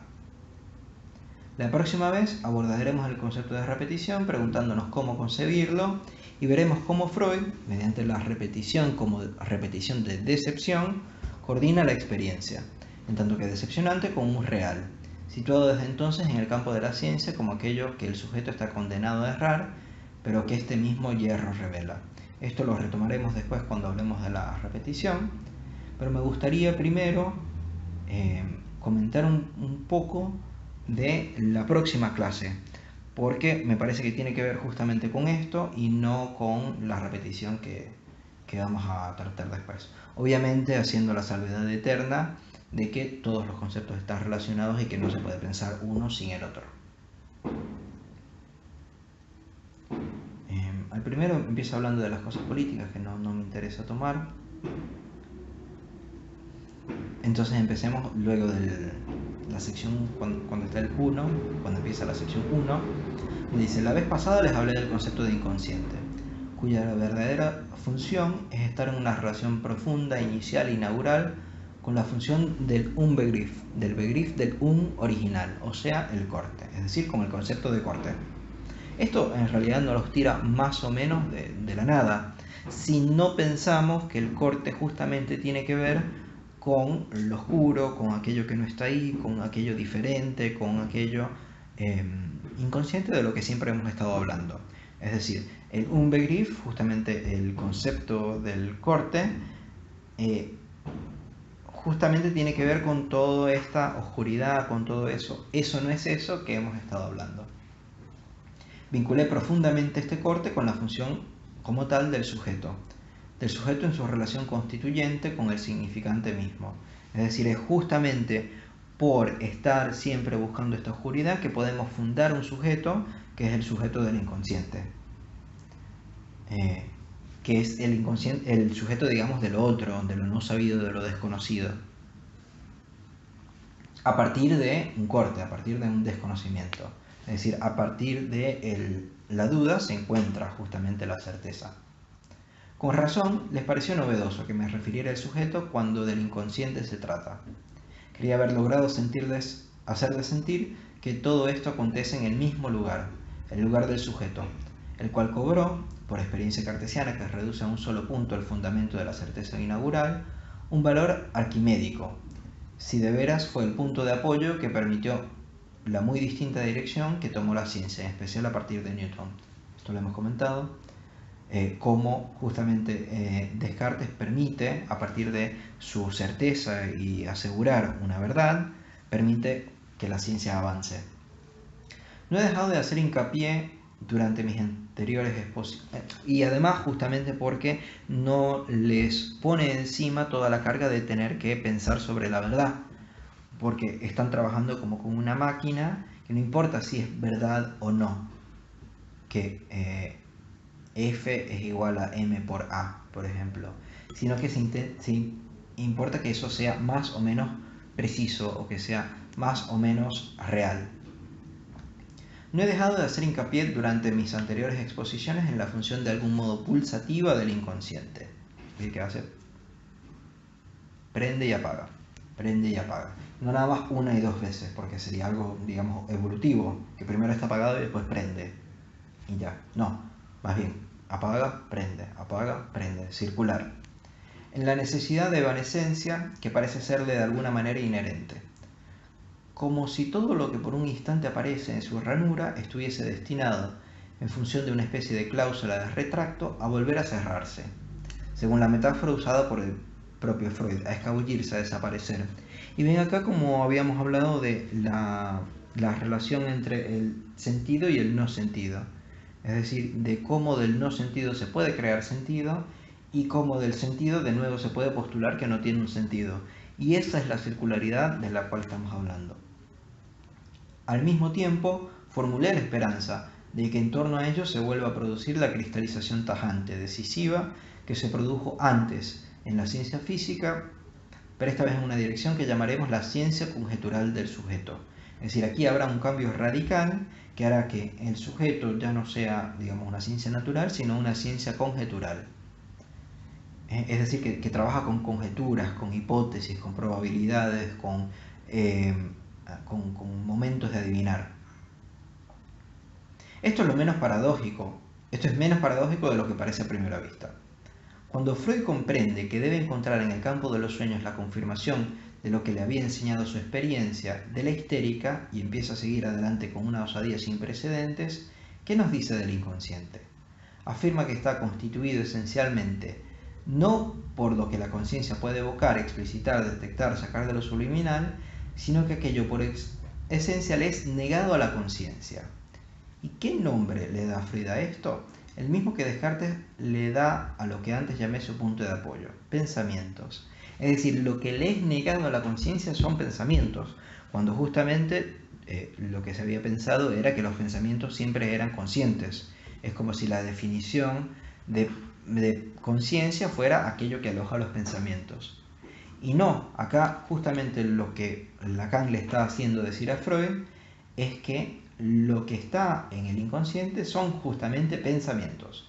La próxima vez abordaremos el concepto de repetición preguntándonos cómo concebirlo, y veremos cómo Freud, mediante la repetición como repetición de decepción, coordina la experiencia, en tanto que decepcionante, como un real, situado desde entonces en el campo de la ciencia como aquello que el sujeto está condenado a errar, pero que este mismo hierro revela. Esto lo retomaremos después cuando hablemos de la repetición, pero me gustaría primero comentar un poco de la próxima clase, porque me parece que tiene que ver justamente con esto y no con la repetición que vamos a tratar después. Obviamente haciendo la salvedad eterna de que todos los conceptos están relacionados y que no se puede pensar uno sin el otro. Al primero empiezo hablando de las cosas políticas que no me interesa tomar. Entonces empecemos luego de la sección, cuando está el 1, cuando empieza la sección 1, me dice: la vez pasada les hablé del concepto de inconsciente, cuya verdadera función es estar en una relación profunda, inicial, inaugural, con la función del Unbegriff, del Begriff del original, o sea, el corte, es decir, con el concepto de corte. Esto en realidad nos los tira más o menos de la nada, si no pensamos que el corte justamente tiene que ver con lo oscuro, con aquello que no está ahí, con aquello diferente, con aquello inconsciente de lo que siempre hemos estado hablando. Es decir, el Unbegriff, justamente el concepto del corte, justamente tiene que ver con toda esta oscuridad, con todo eso. Eso no es eso que hemos estado hablando. Vinculé profundamente este corte con la función como tal del sujeto en su relación constituyente con el significante mismo. Es decir, es justamente por estar siempre buscando esta oscuridad que podemos fundar un sujeto que es el sujeto del inconsciente, que es el inconsciente, el sujeto, digamos, de lo otro, de lo no sabido, de lo desconocido, a partir de un corte, a partir de un desconocimiento. Es decir, a partir de la duda se encuentra justamente la certeza. Con razón, les pareció novedoso que me refiriera al sujeto cuando del inconsciente se trata. Quería haber logrado hacerles sentir que todo esto acontece en el mismo lugar, el lugar del sujeto, el cual cobró, por experiencia cartesiana que reduce a un solo punto el fundamento de la certeza inaugural, un valor arquimédico, si de veras fue el punto de apoyo que permitió la muy distinta dirección que tomó la ciencia, en especial a partir de Newton. Esto lo hemos comentado, cómo justamente Descartes permite, a partir de su certeza y asegurar una verdad, permite que la ciencia avance. No he dejado de hacer hincapié durante mis anteriores exposiciones, y además justamente porque no les pone encima toda la carga de tener que pensar sobre la verdad, porque están trabajando como con una máquina que no importa si es verdad o no, que F es igual a M por A, por ejemplo, sino que se importa que eso sea más o menos preciso o que sea más o menos real. No he dejado de hacer hincapié durante mis anteriores exposiciones en la función de algún modo pulsativa del inconsciente. ¿Y qué hace? Prende y apaga, prende y apaga. No nada más una y dos veces, porque sería algo, digamos, evolutivo, que primero está apagado y después prende. Y ya, no, más bien, apaga, prende, circular. En la necesidad de evanescencia que parece serle de alguna manera inherente. Como si todo lo que por un instante aparece en su ranura estuviese destinado, en función de una especie de cláusula de retracto, a volver a cerrarse, según la metáfora usada por el propio Freud, a escabullirse, a desaparecer. Y ven acá como habíamos hablado de la relación entre el sentido y el no sentido, es decir, de cómo del no sentido se puede crear sentido y cómo del sentido de nuevo se puede postular que no tiene un sentido. Y esa es la circularidad de la cual estamos hablando. Al mismo tiempo, formulé la esperanza de que en torno a ello se vuelva a producir la cristalización tajante, decisiva, que se produjo antes en la ciencia física, pero esta vez en una dirección que llamaremos la ciencia conjetural del sujeto. Es decir, aquí habrá un cambio radical que hará que el sujeto ya no sea, digamos, una ciencia natural, sino una ciencia conjetural. Es decir, que trabaja con conjeturas, con hipótesis, con probabilidades, con momentos de adivinar. Esto es menos paradójico de lo que parece a primera vista. Cuando Freud comprende que debe encontrar en el campo de los sueños la confirmación de lo que le había enseñado su experiencia de la histérica y empieza a seguir adelante con una osadía sin precedentes, ¿qué nos dice del inconsciente? Afirma que está constituido esencialmente no por lo que la conciencia puede evocar, explicitar, detectar, sacar de lo subliminal, sino que aquello por esencia le es negado a la conciencia. ¿Y qué nombre le da Freud a esto? El mismo que Descartes le da a lo que antes llamé su punto de apoyo, pensamientos. Es decir, lo que le es negado a la conciencia son pensamientos, cuando justamente lo que se había pensado era que los pensamientos siempre eran conscientes. Es como si la definición de conciencia fuera aquello que aloja los pensamientos. Y no, acá justamente lo que Lacan le está haciendo decir a Freud es que lo que está en el inconsciente son justamente pensamientos.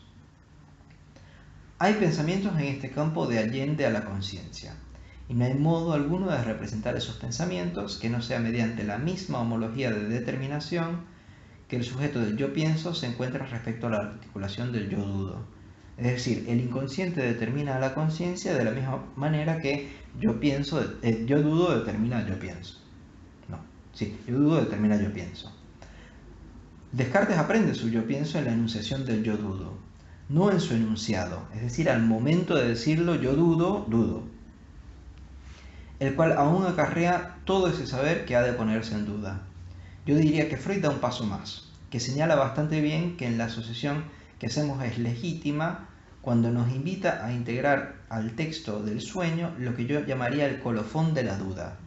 Hay pensamientos en este campo de allende a la conciencia, y no hay modo alguno de representar esos pensamientos que no sea mediante la misma homología de determinación que el sujeto del yo pienso se encuentra respecto a la articulación del yo dudo. Es decir, el inconsciente determina a la conciencia de la misma manera que yo dudo determina yo pienso. Yo dudo determina yo pienso. Descartes aprende su yo pienso en la enunciación del yo dudo, no en su enunciado, es decir, al momento de decirlo yo dudo, el cual aún acarrea todo ese saber que ha de ponerse en duda. Yo diría que Freud da un paso más, que señala bastante bien que en la asociación que hacemos es legítima cuando nos invita a integrar al texto del sueño lo que yo llamaría el colofón de la duda.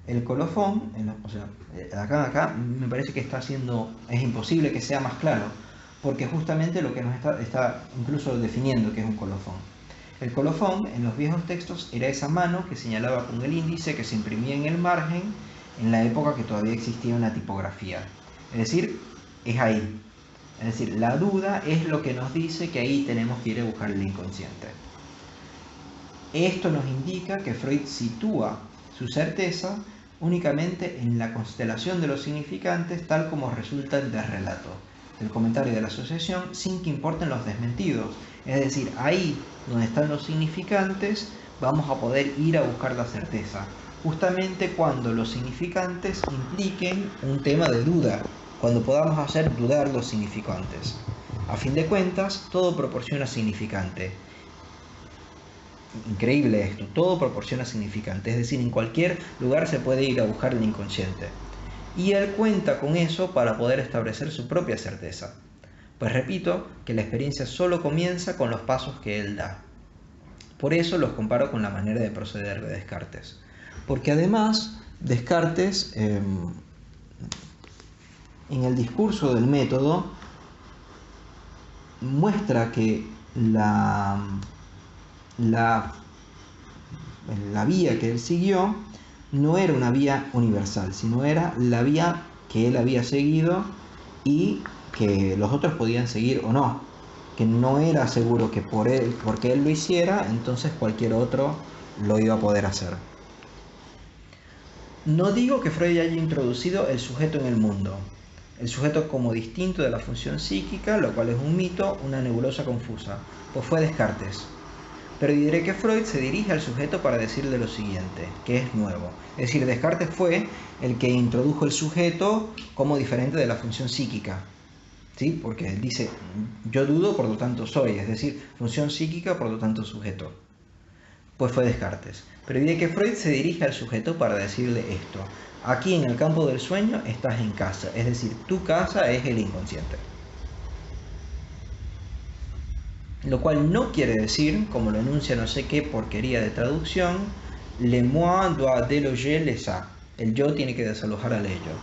El colofón, acá me parece que es imposible que sea más claro, porque justamente lo que nos está incluso definiendo que es un colofón. El colofón en los viejos textos era esa mano que señalaba con el índice que se imprimía en el margen en la época que todavía existía una tipografía. Es decir, es ahí. Es decir, la duda es lo que nos dice que ahí tenemos que ir a buscar el inconsciente. Esto nos indica que Freud sitúa su certeza únicamente en la constelación de los significantes tal como resultan del relato. del comentario de la asociación sin que importen los desmentidos. Es decir, ahí donde están los significantes vamos a poder ir a buscar la certeza, justamente cuando los significantes impliquen un tema de duda, cuando podamos hacer dudar los significantes. A fin de cuentas, todo proporciona significante. Increíble esto, todo proporciona significante, es decir, en cualquier lugar se puede ir a buscar el inconsciente. Y él cuenta con eso para poder establecer su propia certeza. Pues repito que la experiencia solo comienza con los pasos que él da. Por eso los comparo con la manera de proceder de Descartes. Porque además, Descartes, en el discurso del método, muestra que la vía que él siguió no era una vía universal, sino era la vía que él había seguido y que los otros podían seguir o no, que no era seguro que porque él lo hiciera, entonces cualquier otro lo iba a poder hacer. No digo que Freud haya introducido el sujeto en el mundo, el sujeto como distinto de la función psíquica, lo cual es un mito, una nebulosa confusa, pues fue Descartes. Pero diré que Freud se dirige al sujeto para decirle lo siguiente, que es nuevo. Es decir, Descartes fue el que introdujo el sujeto como diferente de la función psíquica. ¿Sí? Porque él dice, yo dudo, por lo tanto soy, es decir, función psíquica, por lo tanto sujeto. Pues fue Descartes. Pero diré que Freud se dirige al sujeto para decirle esto. Aquí en el campo del sueño estás en casa, es decir, tu casa es el inconsciente. Lo cual no quiere decir, como lo enuncia no sé qué porquería de traducción, le moi doit déloger le ça. El yo tiene que desalojar al ello.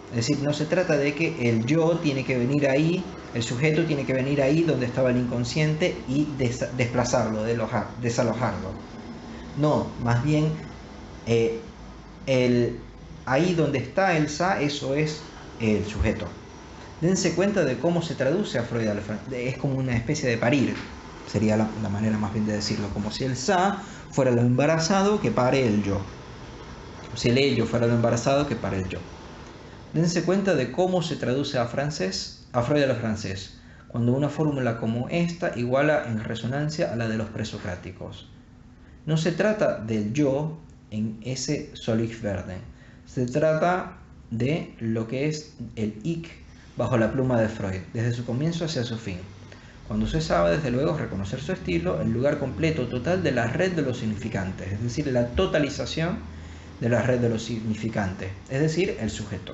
Es decir, no se trata de que el yo tiene que venir ahí, el sujeto tiene que venir ahí donde estaba el inconsciente y desplazarlo, desalojarlo. No, más bien, ahí donde está el ça, eso es el sujeto. Dense cuenta de cómo se traduce a Freud, es como una especie de parir, sería la manera más bien de decirlo, como si el ça fuera lo embarazado que pare el yo, si el ello fuera lo embarazado que pare el yo. Dense cuenta de cómo se traduce a Freud al francés, cuando una fórmula como esta iguala en resonancia a la de los presocráticos. No se trata del yo en ese Solich Verden, se trata de lo que es el ich bajo la pluma de Freud, desde su comienzo hacia su fin. Cuando se sabe, desde luego, reconocer su estilo, el lugar completo, total de la red de los significantes, es decir, la totalización de la red de los significantes, es decir, el sujeto.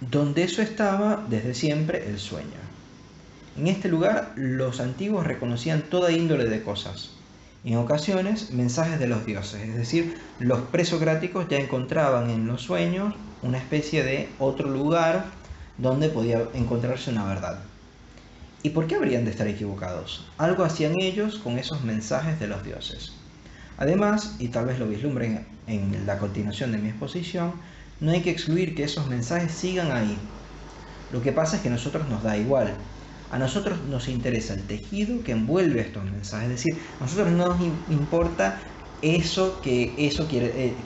Donde eso estaba desde siempre el sueño. En este lugar los antiguos reconocían toda índole de cosas, y en ocasiones mensajes de los dioses, es decir, los presocráticos ya encontraban en los sueños una especie de otro lugar donde podía encontrarse una verdad. ¿Y por qué habrían de estar equivocados? Algo hacían ellos con esos mensajes de los dioses. Además, y tal vez lo vislumbren en la continuación de mi exposición, no hay que excluir que esos mensajes sigan ahí. Lo que pasa es que a nosotros nos da igual. A nosotros nos interesa el tejido que envuelve estos mensajes. Es decir, a nosotros no nos importa eso que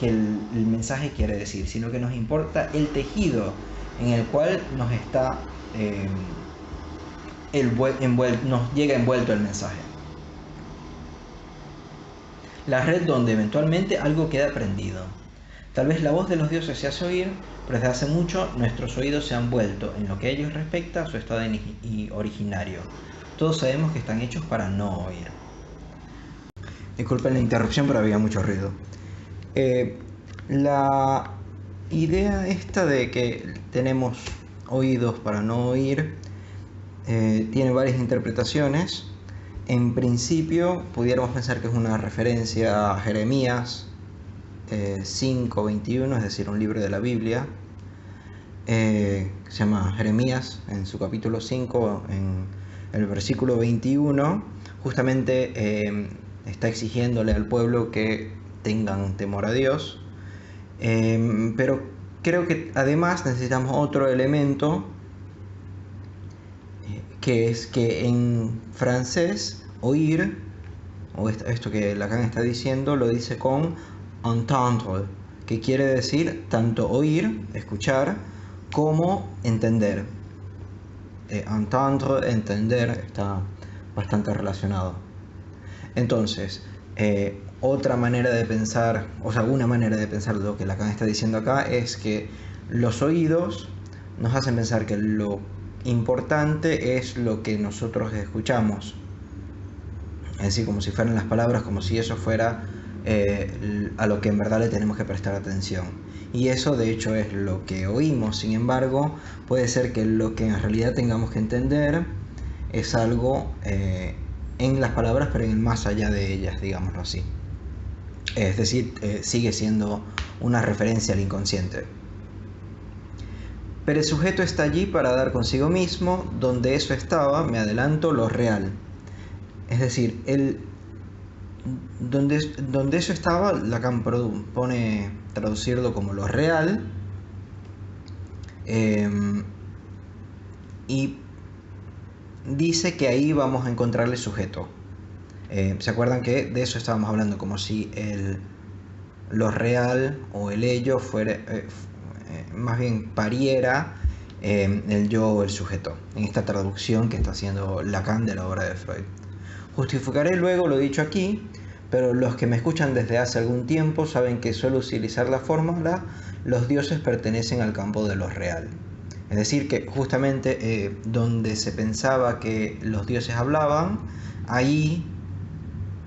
el mensaje quiere decir, sino que nos importa el tejido en el cual nos está nos llega envuelto el mensaje. La red donde eventualmente algo queda prendido. Tal vez la voz de los dioses se hace oír, pero desde hace mucho nuestros oídos se han vuelto, en lo que a ellos respecta, a su estado originario. Todos sabemos que están hechos para no oír. Disculpen la interrupción, pero había mucho ruido. La idea esta de que tenemos oídos para no oír tiene varias interpretaciones. En principio, pudiéramos pensar que es una referencia a Jeremías 5:21, es decir, un libro de la Biblia, se llama Jeremías, en su capítulo 5, en el versículo 21, justamente está exigiéndole al pueblo que tengan temor a Dios, pero creo que además necesitamos otro elemento, que es que en francés oír, o esto que Lacan está diciendo, lo dice con entendre, que quiere decir tanto oír, escuchar, cómo entender. Entendre, entender, está bastante relacionado. Entonces, otra manera de pensar, o sea, una manera de pensar lo que Lacan está diciendo acá es que los oídos nos hacen pensar que lo importante es lo que nosotros escuchamos. Es decir, como si fueran las palabras, como si eso fuera a lo que en verdad le tenemos que prestar atención. Y eso de hecho es lo que oímos. Sin embargo, puede ser que lo que en realidad tengamos que entender es algo en las palabras, pero en el más allá de ellas, digámoslo así. Es decir, sigue siendo una referencia al inconsciente. Pero el sujeto está allí para dar consigo mismo, donde eso estaba, me adelanto, lo real. Es decir, donde eso estaba, Lacan pone traducirlo como lo real, y dice que ahí vamos a encontrar el sujeto. ¿Se acuerdan que de eso estábamos hablando? Como si lo real o el ello fuera, más bien pariera el yo o el sujeto, en esta traducción que está haciendo Lacan de la obra de Freud. Justificaré luego lo dicho aquí, pero los que me escuchan desde hace algún tiempo saben que suelo utilizar la fórmula: los dioses pertenecen al campo de lo real. Es decir, que justamente donde se pensaba que los dioses hablaban, ahí,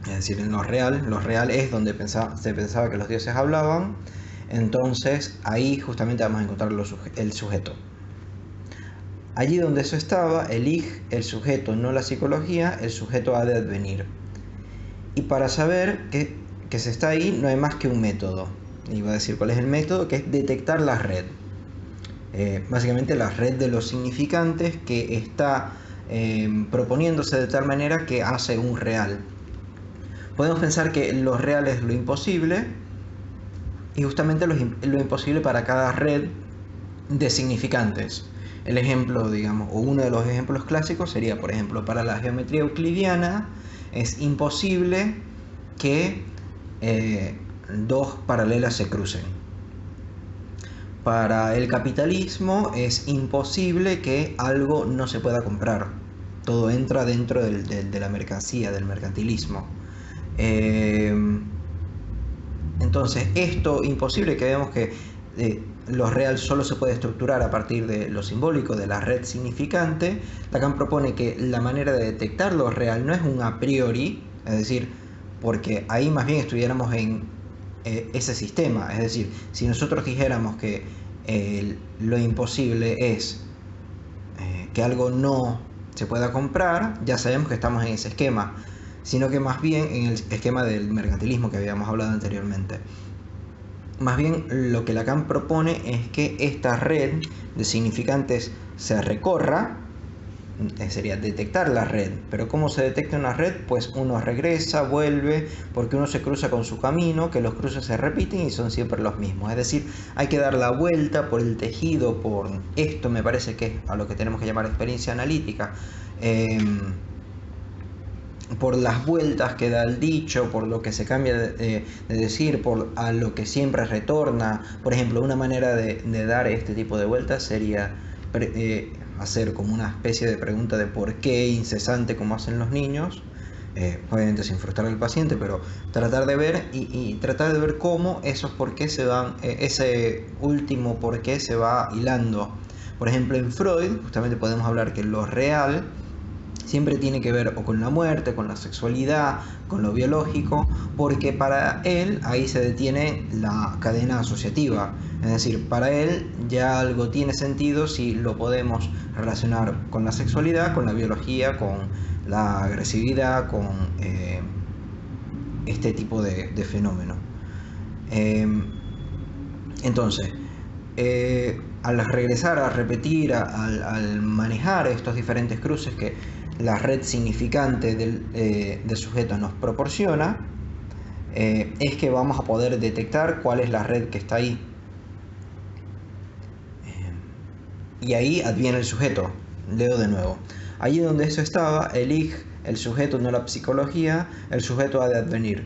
es decir, en lo real es donde se pensaba que los dioses hablaban, entonces ahí justamente vamos a encontrar el sujeto. Allí donde eso estaba, el sujeto, no la psicología, el sujeto ha de advenir. Y para saber que se está ahí no hay más que un método. Y voy a decir cuál es el método, que es detectar la red. Básicamente la red de los significantes que está proponiéndose de tal manera que hace un real. Podemos pensar que lo real es lo imposible, y justamente lo imposible para cada red de significantes. El ejemplo, digamos, o uno de los ejemplos clásicos sería, por ejemplo, para la geometría euclidiana es imposible que dos paralelas se crucen. Para el capitalismo es imposible que algo no se pueda comprar. Todo entra dentro de la mercancía, del mercantilismo. Entonces, esto imposible, que vemos que lo real solo se puede estructurar a partir de lo simbólico, de la red significante, Lacan propone que la manera de detectar lo real no es un a priori, es decir, porque ahí más bien estuviéramos en ese sistema. Es decir, si nosotros dijéramos que lo imposible es que algo no se pueda comprar, ya sabemos que estamos en ese esquema, sino que más bien en el esquema del mercantilismo que habíamos hablado anteriormente. Más bien lo que Lacan propone es que esta red de significantes se recorra, sería detectar la red. Pero ¿cómo se detecta una red? Pues uno regresa, vuelve, porque uno se cruza con su camino, que los cruces se repiten y son siempre los mismos. Es decir, hay que dar la vuelta por el tejido, por esto me parece que es a lo que tenemos que llamar experiencia analítica, por las vueltas que da el dicho, por lo que se cambia de decir, por a lo que siempre retorna. Por ejemplo, una manera de dar este tipo de vueltas sería hacer como una especie de pregunta de por qué incesante, como hacen los niños, obviamente sin frustrar al paciente, pero tratar de ver y tratar de ver cómo esos por qué se van, ese último por qué se va hilando. Por ejemplo, en Freud justamente podemos hablar que lo real siempre tiene que ver o con la muerte, con la sexualidad, con lo biológico, porque para él ahí se detiene la cadena asociativa. Es decir, para él ya algo tiene sentido si lo podemos relacionar con la sexualidad, con la biología, con la agresividad, con este tipo de fenómeno. Entonces, al regresar a repetir, al manejar estos diferentes cruces que la red significante del sujeto nos proporciona, es que vamos a poder detectar cuál es la red que está ahí. Y ahí adviene el sujeto. Leo de nuevo. Allí donde eso estaba, el sujeto, no la psicología, el sujeto ha de advenir.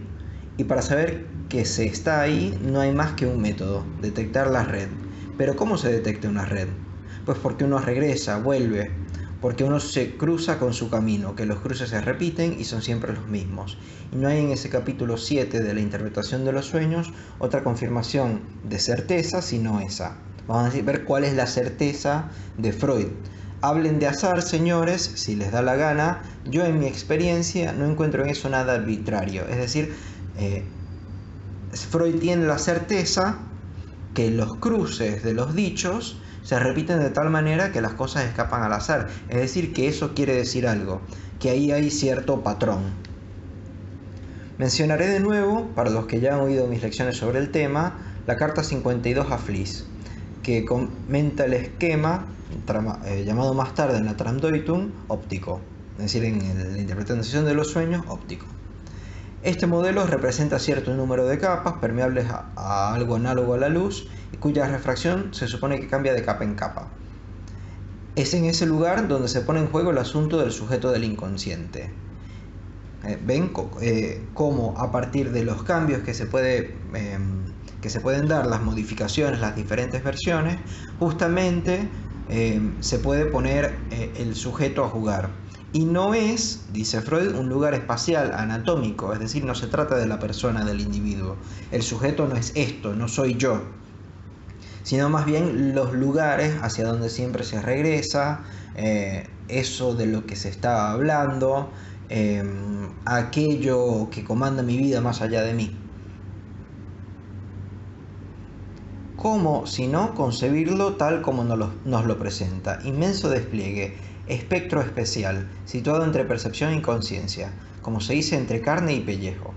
Y para saber que se está ahí, no hay más que un método: detectar la red. Pero ¿cómo se detecta una red? Pues porque uno regresa, vuelve, porque uno se cruza con su camino, que los cruces se repiten y son siempre los mismos. Y no hay en ese capítulo 7 de la interpretación de los sueños otra confirmación de certeza sino esa. Vamos a ver cuál es la certeza de Freud. Hablen de azar, señores, si les da la gana. Yo en mi experiencia no encuentro en eso nada arbitrario. Es decir, Freud tiene la certeza que los cruces de los dichos se repiten de tal manera que las cosas escapan al azar. Es decir, que eso quiere decir algo, que ahí hay cierto patrón. Mencionaré de nuevo, para los que ya han oído mis lecciones sobre el tema, la carta 52 a Fliess, que comenta el esquema llamado más tarde en la Traumdeutung óptico, es decir, en la interpretación de los sueños óptico. Este modelo representa cierto número de capas permeables a algo análogo a la luz y cuya refracción se supone que cambia de capa en capa. Es en ese lugar donde se pone en juego el asunto del sujeto del inconsciente. Ven cómo a partir de los cambios que se pueden dar, las modificaciones, las diferentes versiones, justamente se puede poner el sujeto a jugar. Y no es, dice Freud, un lugar espacial, anatómico, es decir, no se trata de la persona, del individuo. El sujeto no es esto, no soy yo, sino más bien los lugares hacia donde siempre se regresa, eso de lo que se está hablando, aquello que comanda mi vida más allá de mí. ¿Cómo, si no, concebirlo tal como nos lo presenta? Inmenso despliegue, espectro especial, situado entre percepción y conciencia, como se dice entre carne y pellejo.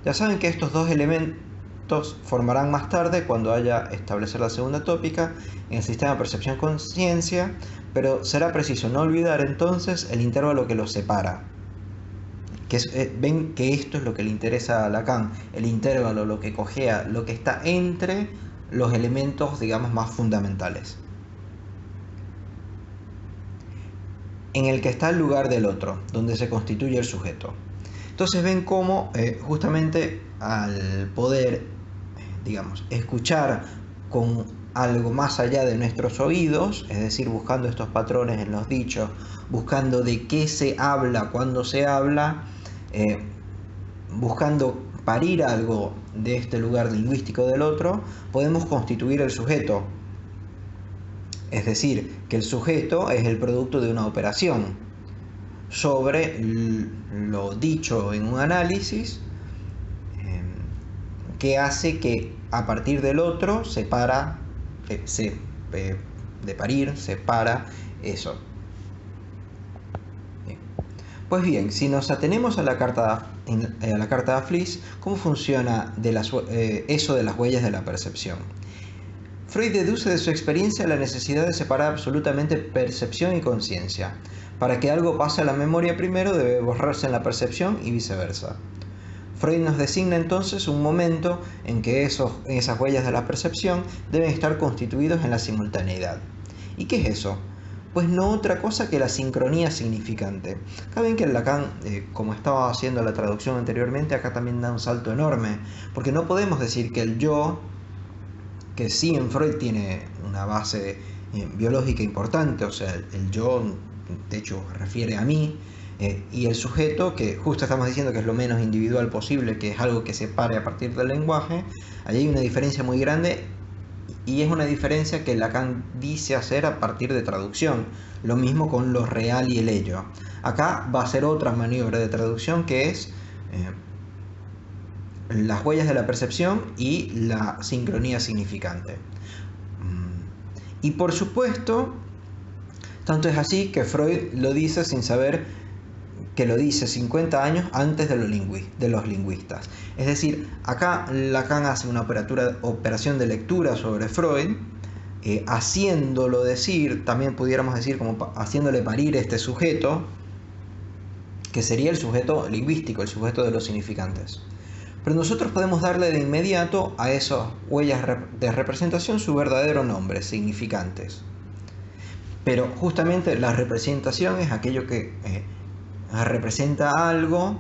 Ya saben que estos dos elementos formarán más tarde, cuando haya establecer la segunda tópica, en el sistema percepción-conciencia, pero será preciso no olvidar entonces el intervalo que los separa. Ven que esto es lo que le interesa a Lacan, el intervalo, lo que cojea, lo que está entre los elementos, digamos, más fundamentales, en el que está el lugar del otro, donde se constituye el sujeto. Entonces ven cómo justamente al poder, digamos, escuchar con algo más allá de nuestros oídos, es decir, buscando estos patrones en los dichos, buscando de qué se habla, cuándo se habla, buscando parir algo de este lugar lingüístico del otro, podemos constituir el sujeto. Es decir, que el sujeto es el producto de una operación sobre lo dicho en un análisis que hace que a partir del otro de parir, separa eso. Bien. Pues bien, si nos atenemos a la carta de Fliess, ¿cómo funciona eso de las huellas de la percepción? Freud deduce de su experiencia la necesidad de separar absolutamente percepción y conciencia. Para que algo pase a la memoria primero debe borrarse en la percepción y viceversa. Freud nos designa entonces un momento en que esas huellas de la percepción deben estar constituidos en la simultaneidad. ¿Y qué es eso? Pues no otra cosa que la sincronía significante. Acá ven que Lacan, como estaba haciendo la traducción anteriormente, acá también da un salto enorme, porque no podemos decir que el yo, que sí en Freud tiene una base biológica importante, o sea, el yo de hecho refiere a mí, y el sujeto, que justo estamos diciendo que es lo menos individual posible, que es algo que se pare a partir del lenguaje, allí hay una diferencia muy grande, y es una diferencia que Lacan dice hacer a partir de traducción. Lo mismo con lo real y el ello. Acá va a ser otra maniobra de traducción, que es las huellas de la percepción y la sincronía significante. Y por supuesto, tanto es así que Freud lo dice sin saber que lo dice 50 años antes de los lingüistas. Es decir, acá Lacan hace una operación de lectura sobre Freud, haciéndolo decir, también pudiéramos decir como haciéndole parir este sujeto, que sería el sujeto lingüístico, el sujeto de los significantes. Pero nosotros podemos darle de inmediato a esas huellas de representación su verdadero nombre, significantes. Pero justamente la representación es aquello que representa algo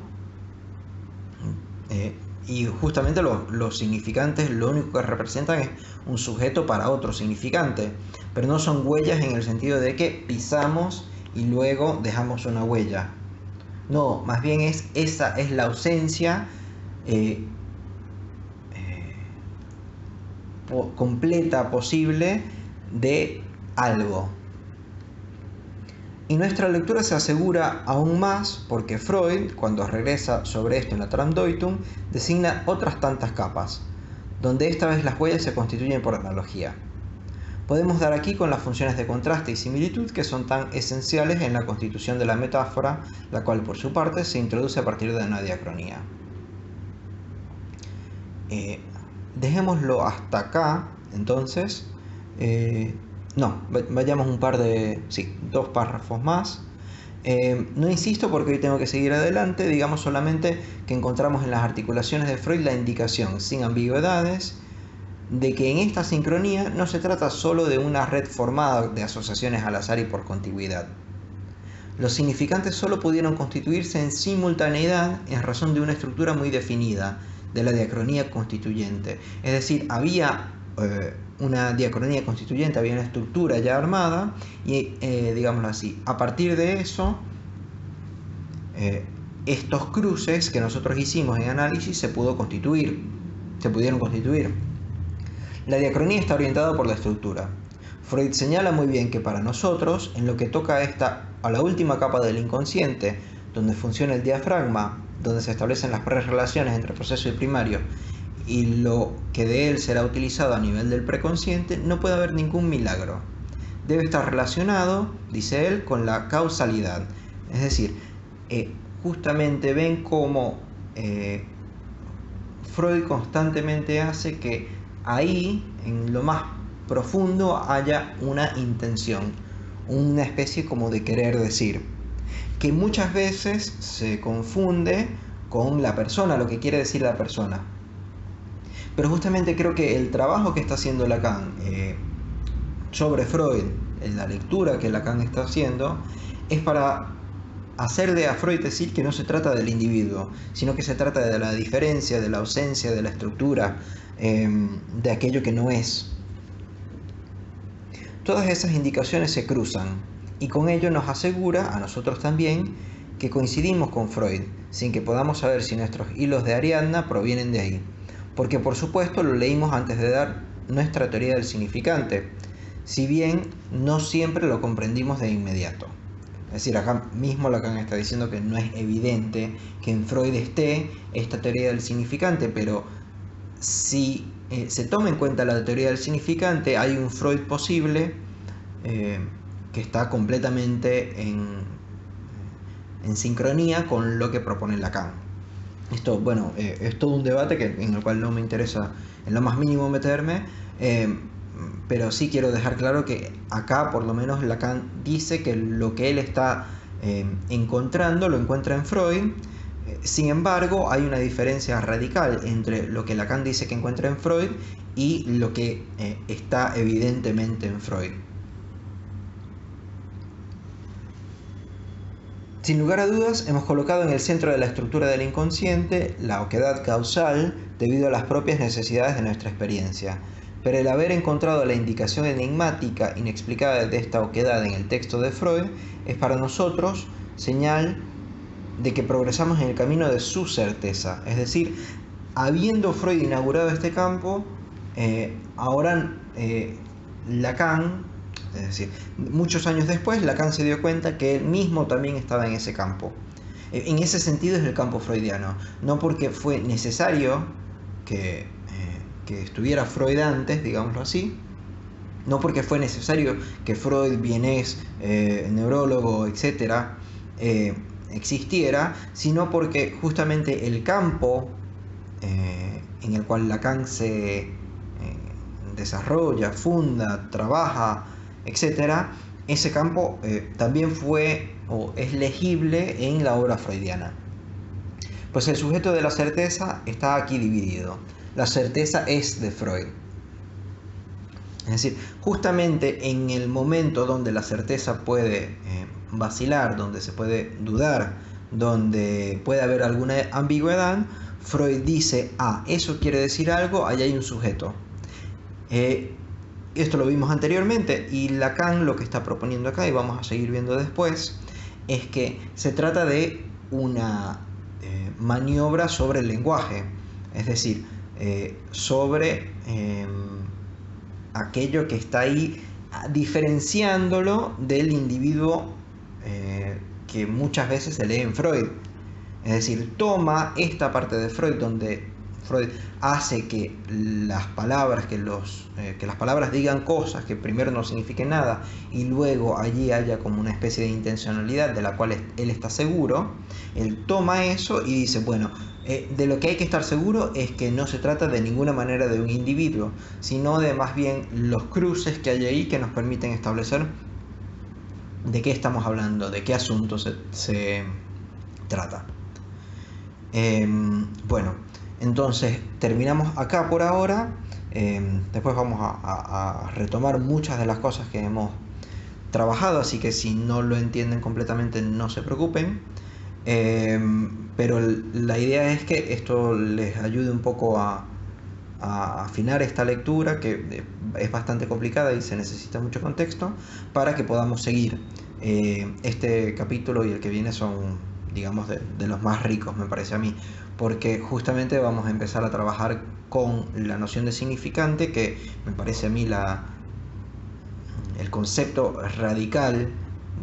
Y justamente los significantes lo único que representan es un sujeto para otro significante, pero no son huellas en el sentido de que pisamos y luego dejamos una huella. No, más bien esa es la ausencia completa posible de algo. Y nuestra lectura se asegura aún más porque Freud, cuando regresa sobre esto en la Traumdeutung, designa otras tantas capas, donde esta vez las huellas se constituyen por analogía. Podemos dar aquí con las funciones de contraste y similitud que son tan esenciales en la constitución de la metáfora, la cual por su parte se introduce a partir de una diacronía. Dejémoslo hasta acá, entonces. Vayamos dos párrafos más. No insisto porque hoy tengo que seguir adelante, digamos solamente que encontramos en las articulaciones de Freud la indicación, sin ambigüedades, de que en esta sincronía no se trata solo de una red formada de asociaciones al azar y por contigüidad. Los significantes solo pudieron constituirse en simultaneidad en razón de una estructura muy definida, de la diacronía constituyente. Es decir, había una diacronía constituyente, había una estructura ya armada y, digámoslo así, a partir de eso, estos cruces que nosotros hicimos en análisis se pudieron constituir. La diacronía está orientada por la estructura. Freud señala muy bien que para nosotros, en lo que toca a la última capa del inconsciente, donde funciona el diafragma, donde se establecen las prerelaciones entre proceso y primario, y lo que de él será utilizado a nivel del preconsciente, no puede haber ningún milagro. Debe estar relacionado, dice él, con la causalidad. Es decir, justamente ven cómo Freud constantemente hace que ahí, en lo más profundo, haya una intención, una especie como de querer decir, que muchas veces se confunde con la persona, lo que quiere decir la persona. Pero justamente creo que el trabajo que está haciendo Lacan sobre Freud, en la lectura que Lacan está haciendo, es para hacerle a Freud decir que no se trata del individuo, sino que se trata de la diferencia, de la ausencia, de la estructura, de aquello que no es. Todas esas indicaciones se cruzan y con ello nos asegura, a nosotros también, que coincidimos con Freud, sin que podamos saber si nuestros hilos de Ariadna provienen de ahí. Porque por supuesto lo leímos antes de dar nuestra teoría del significante, si bien no siempre lo comprendimos de inmediato. Es decir, acá mismo Lacan está diciendo que no es evidente que en Freud esté esta teoría del significante, pero si se toma en cuenta la teoría del significante, hay un Freud posible que está completamente en sincronía con lo que propone Lacan. Esto, bueno, es todo un debate en el cual no me interesa en lo más mínimo meterme, pero sí quiero dejar claro que acá por lo menos Lacan dice que lo que él está encontrando lo encuentra en Freud. Sin embargo, hay una diferencia radical entre lo que Lacan dice que encuentra en Freud y lo que está evidentemente en Freud. Sin lugar a dudas, hemos colocado en el centro de la estructura del inconsciente la oquedad causal debido a las propias necesidades de nuestra experiencia. Pero el haber encontrado la indicación enigmática inexplicada de esta oquedad en el texto de Freud es para nosotros señal de que progresamos en el camino de su certeza. Es decir, habiendo Freud inaugurado este campo, ahora Lacan, es decir, muchos años después, Lacan se dio cuenta que él mismo también estaba en ese campo. En ese sentido es el campo freudiano, no porque fue necesario que estuviera Freud antes, digámoslo así, no porque fue necesario que Freud, vienés, neurólogo, etcétera, existiera, sino porque justamente el campo en el cual Lacan se desarrolla, funda, trabaja, etcétera, ese campo también fue o es legible en la obra freudiana. Pues el sujeto de la certeza está aquí dividido. La certeza es de Freud. Es decir, justamente en el momento donde la certeza puede vacilar, donde se puede dudar, donde puede haber alguna ambigüedad, Freud dice, eso quiere decir algo, ahí hay un sujeto. Esto lo vimos anteriormente, y Lacan lo que está proponiendo acá, y vamos a seguir viendo después, es que se trata de una maniobra sobre el lenguaje, es decir, sobre aquello que está ahí, diferenciándolo del individuo que muchas veces se lee en Freud. Es decir, toma esta parte de Freud donde Freud hace que las palabras, que las palabras digan cosas que primero no signifiquen nada, y luego allí haya como una especie de intencionalidad de la cual él está seguro. Él toma eso y dice, bueno, de lo que hay que estar seguro es que no se trata de ninguna manera de un individuo, sino de más bien los cruces que hay ahí que nos permiten establecer de qué estamos hablando, de qué asunto se trata. Bueno, entonces terminamos acá por ahora. Después vamos a retomar muchas de las cosas que hemos trabajado, así que si no lo entienden completamente no se preocupen. Pero la idea es que esto les ayude un poco a afinar esta lectura, que es bastante complicada y se necesita mucho contexto, para que podamos seguir. Este capítulo y el que viene son, digamos, de los más ricos, me parece a mí, porque justamente vamos a empezar a trabajar con la noción de significante, que me parece a mí el concepto radical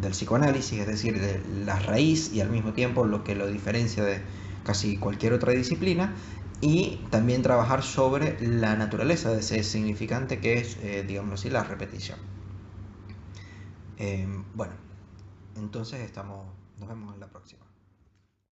del psicoanálisis, es decir, de la raíz y al mismo tiempo lo que lo diferencia de casi cualquier otra disciplina, y también trabajar sobre la naturaleza de ese significante, que es, digamos así, la repetición. Bueno, entonces nos vemos en la próxima.